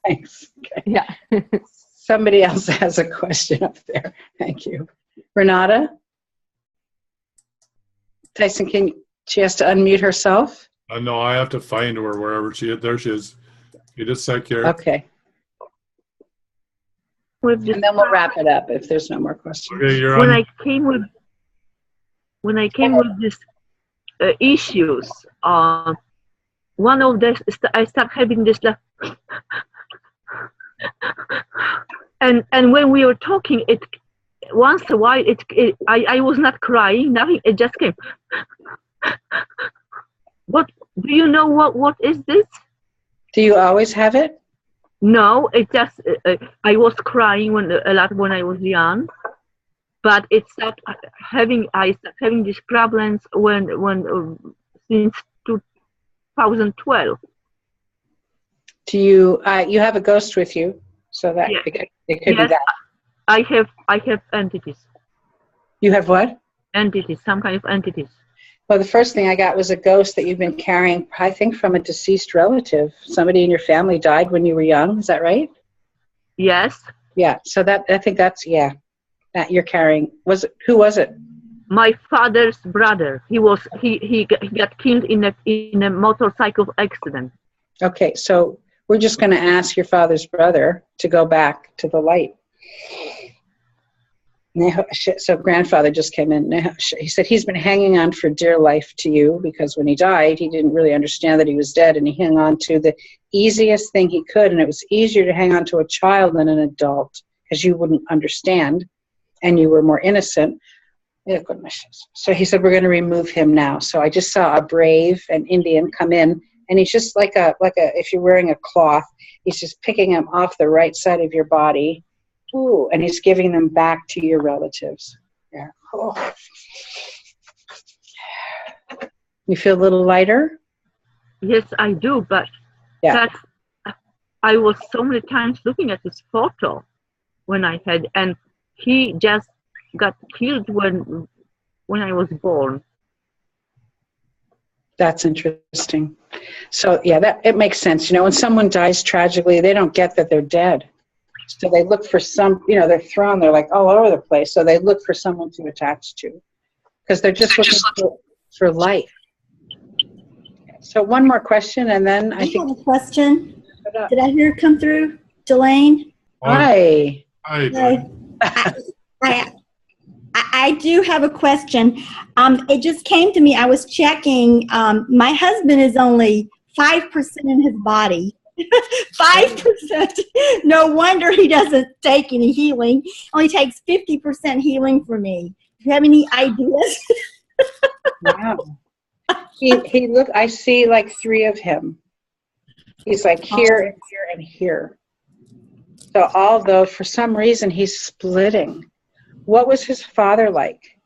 Speaker 2: Thanks. Okay.
Speaker 7: Yeah.
Speaker 2: Somebody else has a question up there. Thank you. Renata? Tyson, she has to unmute herself?
Speaker 1: No, I have to find her wherever she is. There she is. You just a sec here.
Speaker 2: Okay. And then we'll wrap it up if there's no more questions.
Speaker 1: Okay, you're
Speaker 3: when
Speaker 1: on.
Speaker 3: I came with these issues, one of this, I start having this like, and when we were talking, it once a while I was not crying, nothing. It just came. What do you know? What is this?
Speaker 2: Do you always have it?
Speaker 3: No, it just I was crying a lot when I was young, but I started having these problems when since 2012.
Speaker 2: Do you, you have a ghost with you, so that
Speaker 3: Yeah.
Speaker 2: it could be
Speaker 3: Yes,
Speaker 2: that.
Speaker 3: I have entities.
Speaker 2: You have what?
Speaker 3: Entities, some kind of entities.
Speaker 2: Well, the first thing I got was a ghost that you've been carrying, I think, from a deceased relative. Somebody in your family died when you were young. Is that right?
Speaker 3: Yes.
Speaker 2: Yeah. So that, I think that's, yeah, that you're carrying. Who was it?
Speaker 3: My father's brother. He got killed in a motorcycle accident.
Speaker 2: Okay. So we're just going to ask your father's brother to go back to the light. So grandfather just came in. He said he's been hanging on for dear life to you because when he died, he didn't really understand that he was dead, and he hung on to the easiest thing he could, and it was easier to hang on to a child than an adult because you wouldn't understand and you were more innocent. So he said, we're going to remove him now. So I just saw a brave and Indian come in, and he's just like a if you're wearing a cloth, he's just picking him off the right side of your body. Ooh, and he's giving them back to your relatives. Yeah. Oh. You feel a little lighter?
Speaker 3: Yes, I do, but
Speaker 2: Yeah.
Speaker 3: I was so many times looking at this photo when I had, and he just got killed when I was born.
Speaker 2: That's interesting. So yeah, it makes sense. You know, when someone dies tragically, they don't get that they're dead. So they look for they're thrown, they're like all over the place. So they look for someone to attach to because they're just looking for life. So one more question, and then I think.
Speaker 8: have a question. Did I hear it come through? Delane?
Speaker 2: Hi.
Speaker 1: Hi.
Speaker 8: I do have a question. It just came to me. I was checking. My husband is only 5% in his body. 5%. No wonder he doesn't take any healing. Only takes 50% healing from me. Do you have any ideas?
Speaker 2: Wow. He look. I see like 3 of him. He's like here and here and here. So although for some reason he's splitting. What was his father like?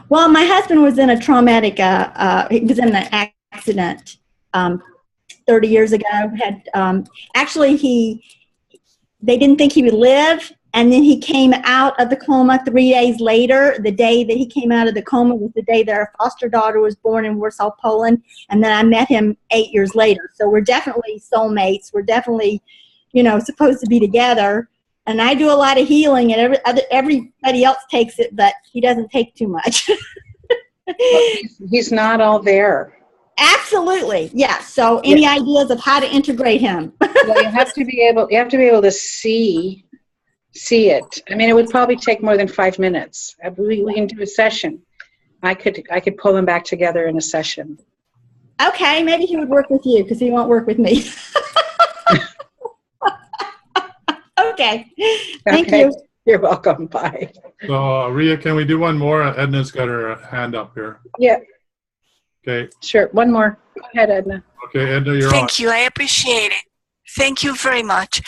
Speaker 8: Well, my husband was in a traumatic. He was in an accident 30 years ago. Had actually they didn't think he would live, and then he came out of the coma 3 days later. The day that he came out of the coma was the day that our foster daughter was born in Warsaw, Poland, and then I met him 8 years later. So we're definitely soulmates. We're definitely, supposed to be together. And I do a lot of healing, and everybody else takes it, but he doesn't take too much.
Speaker 2: Well, he's not all there.
Speaker 8: Absolutely, yeah. So, any ideas of how to integrate him?
Speaker 2: Well, you have to be able to see it. I mean, it would probably take more than 5 minutes. We can do a session. I could pull him back together in a session.
Speaker 8: Okay, maybe he would work with you because he won't work with me. Okay. Thank you.
Speaker 2: You're welcome. Bye.
Speaker 1: So, Ria, can we do one more? Edna's got her hand up here.
Speaker 2: Yeah.
Speaker 1: Okay.
Speaker 2: Sure. One more. Go ahead, Edna.
Speaker 1: Okay, Edna, you're on.
Speaker 5: Thank you. I appreciate it. Thank you very much.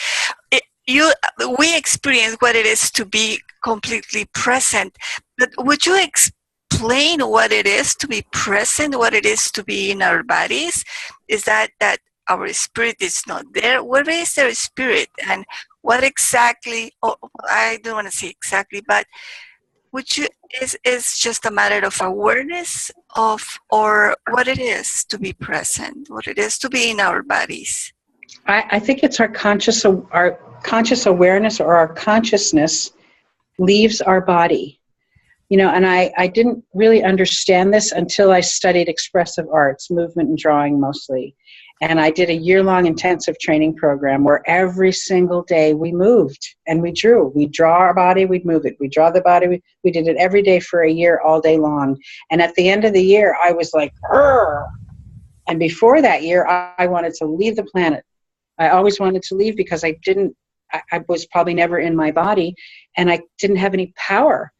Speaker 5: We experience what it is to be completely present. But would you explain what it is to be present, what it is to be in our bodies? Is that our spirit is not there? Where is our spirit? And what exactly, I don't want to say exactly, but is just a matter of awareness or what it is to be present, what it is to be in our bodies?
Speaker 2: I think it's our conscious awareness, or our consciousness leaves our body. And I didn't really understand this until I studied expressive arts, movement and drawing mostly. And I did a year-long intensive training program where every single day we moved and we drew. We'd draw our body, we'd move it. We'd draw the body, we did it every day for a year, all day long. And at the end of the year, I was like, "Urgh!" And before that year, I wanted to leave the planet. I always wanted to leave because I was probably never in my body, and I didn't have any power.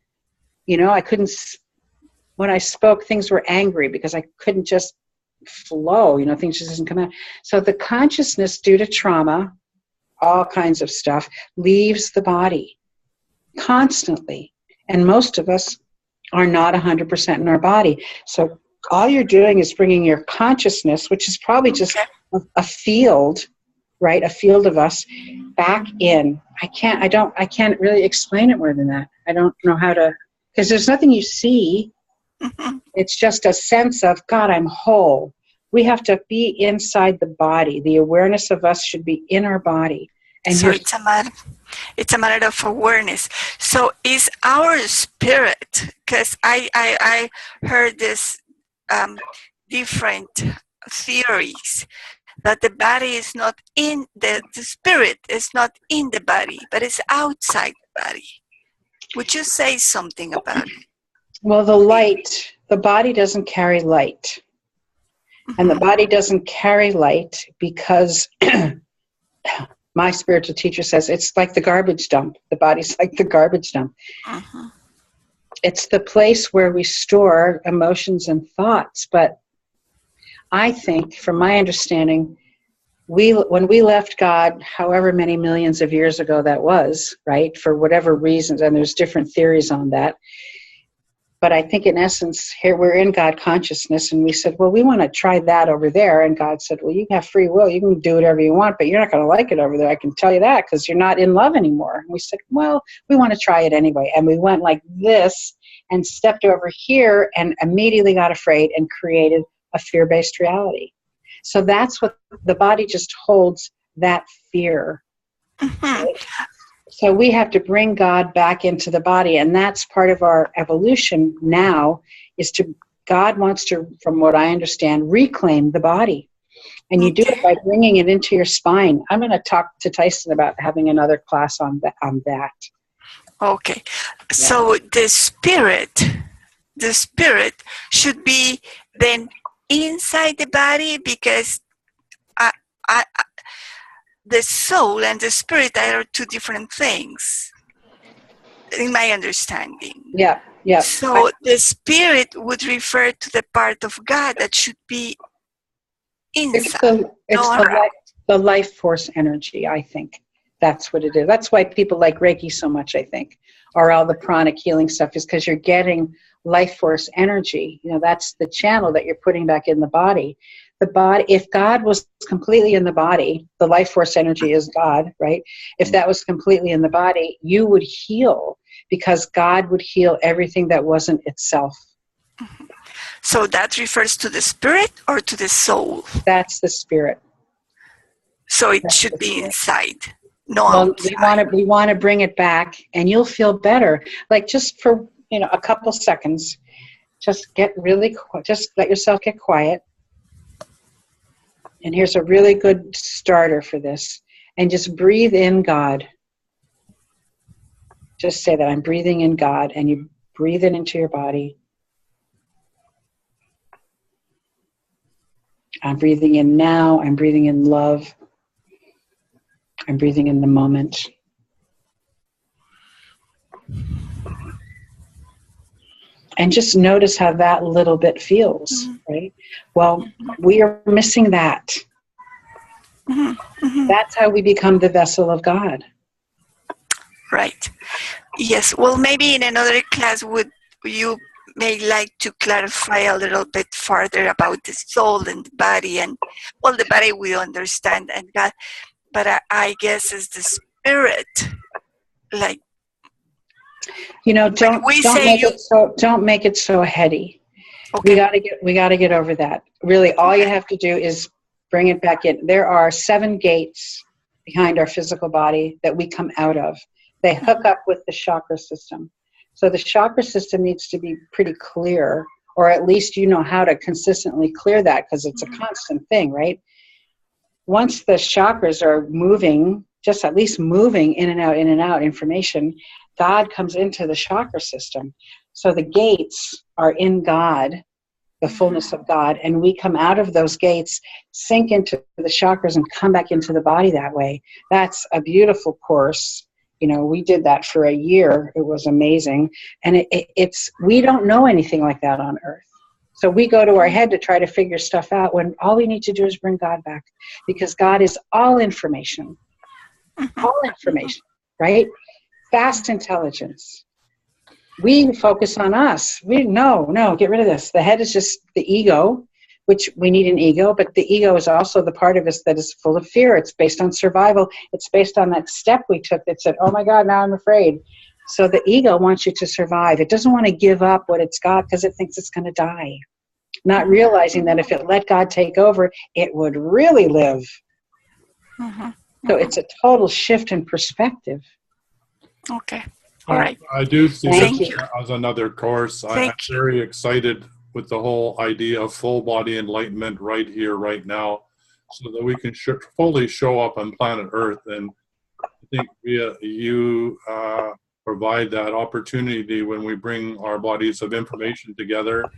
Speaker 2: I couldn't, when I spoke, things were angry because I couldn't just flow, things just didn't come out. So the consciousness, due to trauma, all kinds of stuff, leaves the body constantly. And most of us are not 100% in our body. So all you're doing is bringing your consciousness, which is probably just a field right? A field of us back in. I can't really explain it more than that. I don't know how to, because there's nothing you see. It's just a sense of, God, I'm whole. We have to be inside the body. The awareness of us should be in our body. And
Speaker 5: so it's a matter of awareness. So is our spirit, because I heard this different theories, that the body is not in, the spirit is not in the body, but it's outside the body. Would you say something about it?
Speaker 2: Well, the body doesn't carry light. And the body doesn't carry light because my spiritual teacher says it's like the garbage dump. The body's like the garbage dump. It's the place where we store emotions and thoughts. But I think, from my understanding, when we left God, however many millions of years ago that was, right, for whatever reasons, and there's different theories on that, but I think in essence, here we're in God consciousness, and we said, well, we want to try that over there. And God said, well, you have free will. You can do whatever you want, but you're not going to like it over there. I can tell you that, because you're not in love anymore. And we said, well, we want to try it anyway. And we went like this and stepped over here and immediately got afraid and created a fear-based reality. So that's what the body just holds, that fear. Right? So we have to bring God back into the body, and that's part of our evolution now, is God wants to, from what I understand, reclaim the body. And you do it by bringing it into your spine. I'm going to talk to Tyson about having another class on that.
Speaker 5: Okay. Yeah. So the spirit should be then inside the body, because the soul and the spirit are two different things, in my understanding.
Speaker 2: Yeah.
Speaker 5: So the spirit would refer to the part of God that should be inside.
Speaker 2: It's the life force energy, I think. That's what it is. That's why people like Reiki so much, I think, or all the pranic healing stuff, is because you're getting life force energy. That's the channel that you're putting back in the body. The body, if God was completely in the body, the life force energy is God, right? If that was completely in the body, you would heal, because God would heal everything that wasn't itself.
Speaker 5: So that refers to the spirit or to the soul?
Speaker 2: That's the spirit.
Speaker 5: So it should be inside. No,
Speaker 2: well, we want to bring it back, and you'll feel better. Like, just for a couple seconds, just let yourself get quiet. And here's a really good starter for this. And just breathe in God. Just say that, I'm breathing in God, and you breathe it into your body. I'm breathing in now. I'm breathing in love. I'm breathing in the moment. And just notice how that little bit feels, right? Well, we are missing that. That's how we become the vessel of God.
Speaker 5: Right. Yes. Well, maybe in another class, would you may like to clarify a little bit further about the soul and the body, and the body we understand, and God, but I guess it's the spirit, like.
Speaker 2: Don't make it so heady. Okay. We gotta get over that. Really, all you have to do is bring it back in. There are 7 gates behind our physical body that we come out of. They hook up with the chakra system. So the chakra system needs to be pretty clear, or at least how to consistently clear that, because it's a constant thing, right? Once the chakras are moving, just at least moving in and out information, God comes into the chakra system. So the gates are in God, the fullness of God, and we come out of those gates, sink into the chakras, and come back into the body that way. That's a beautiful course. We did that for a year. It was amazing. And we don't know anything like that on Earth. So we go to our head to try to figure stuff out, when all we need to do is bring God back, because God is all information. All information, right? Vast intelligence. We focus on us. No, get rid of this. The head is just the ego, which we need an ego, but the ego is also the part of us that is full of fear. It's based on survival. It's based on that step we took that said, oh my God, now I'm afraid. So the ego wants you to survive. It doesn't want to give up what it's got because it thinks it's going to die. Not realizing that if it let God take over, it would really live. So it's a total shift in perspective.
Speaker 5: Okay. All right.
Speaker 1: I do see
Speaker 2: Thank
Speaker 1: this
Speaker 2: you.
Speaker 1: as another course. I'm
Speaker 5: Thank you.
Speaker 1: very excited with the whole idea of full body enlightenment right here, right now, so that we can fully show up on planet Earth. And I think you provide that opportunity when we bring our bodies of information together.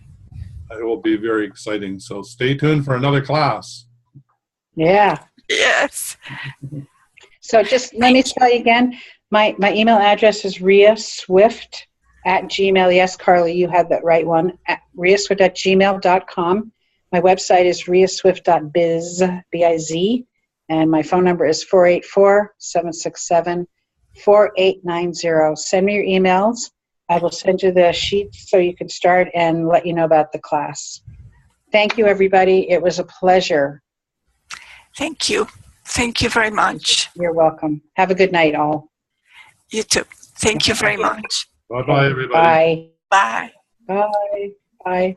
Speaker 1: It will be very exciting. So stay tuned for another class.
Speaker 2: Yeah.
Speaker 5: Yes.
Speaker 2: So just let me tell you again, my email address is riaswift@gmail. Yes, Carly, you had that right one. At riaswift@gmail.com. My website is riaswift.biz, B-I-Z, and my phone number is 484-767-4890. Send me your emails. I will send you the sheets so you can start and let you know about the class. Thank you, everybody. It was a pleasure.
Speaker 5: Thank you. Thank you very much.
Speaker 2: You're welcome. Have a good night, all.
Speaker 5: You too. Thank you very much.
Speaker 1: Bye-bye, everybody.
Speaker 2: Bye.
Speaker 5: Bye.
Speaker 2: Bye. Bye.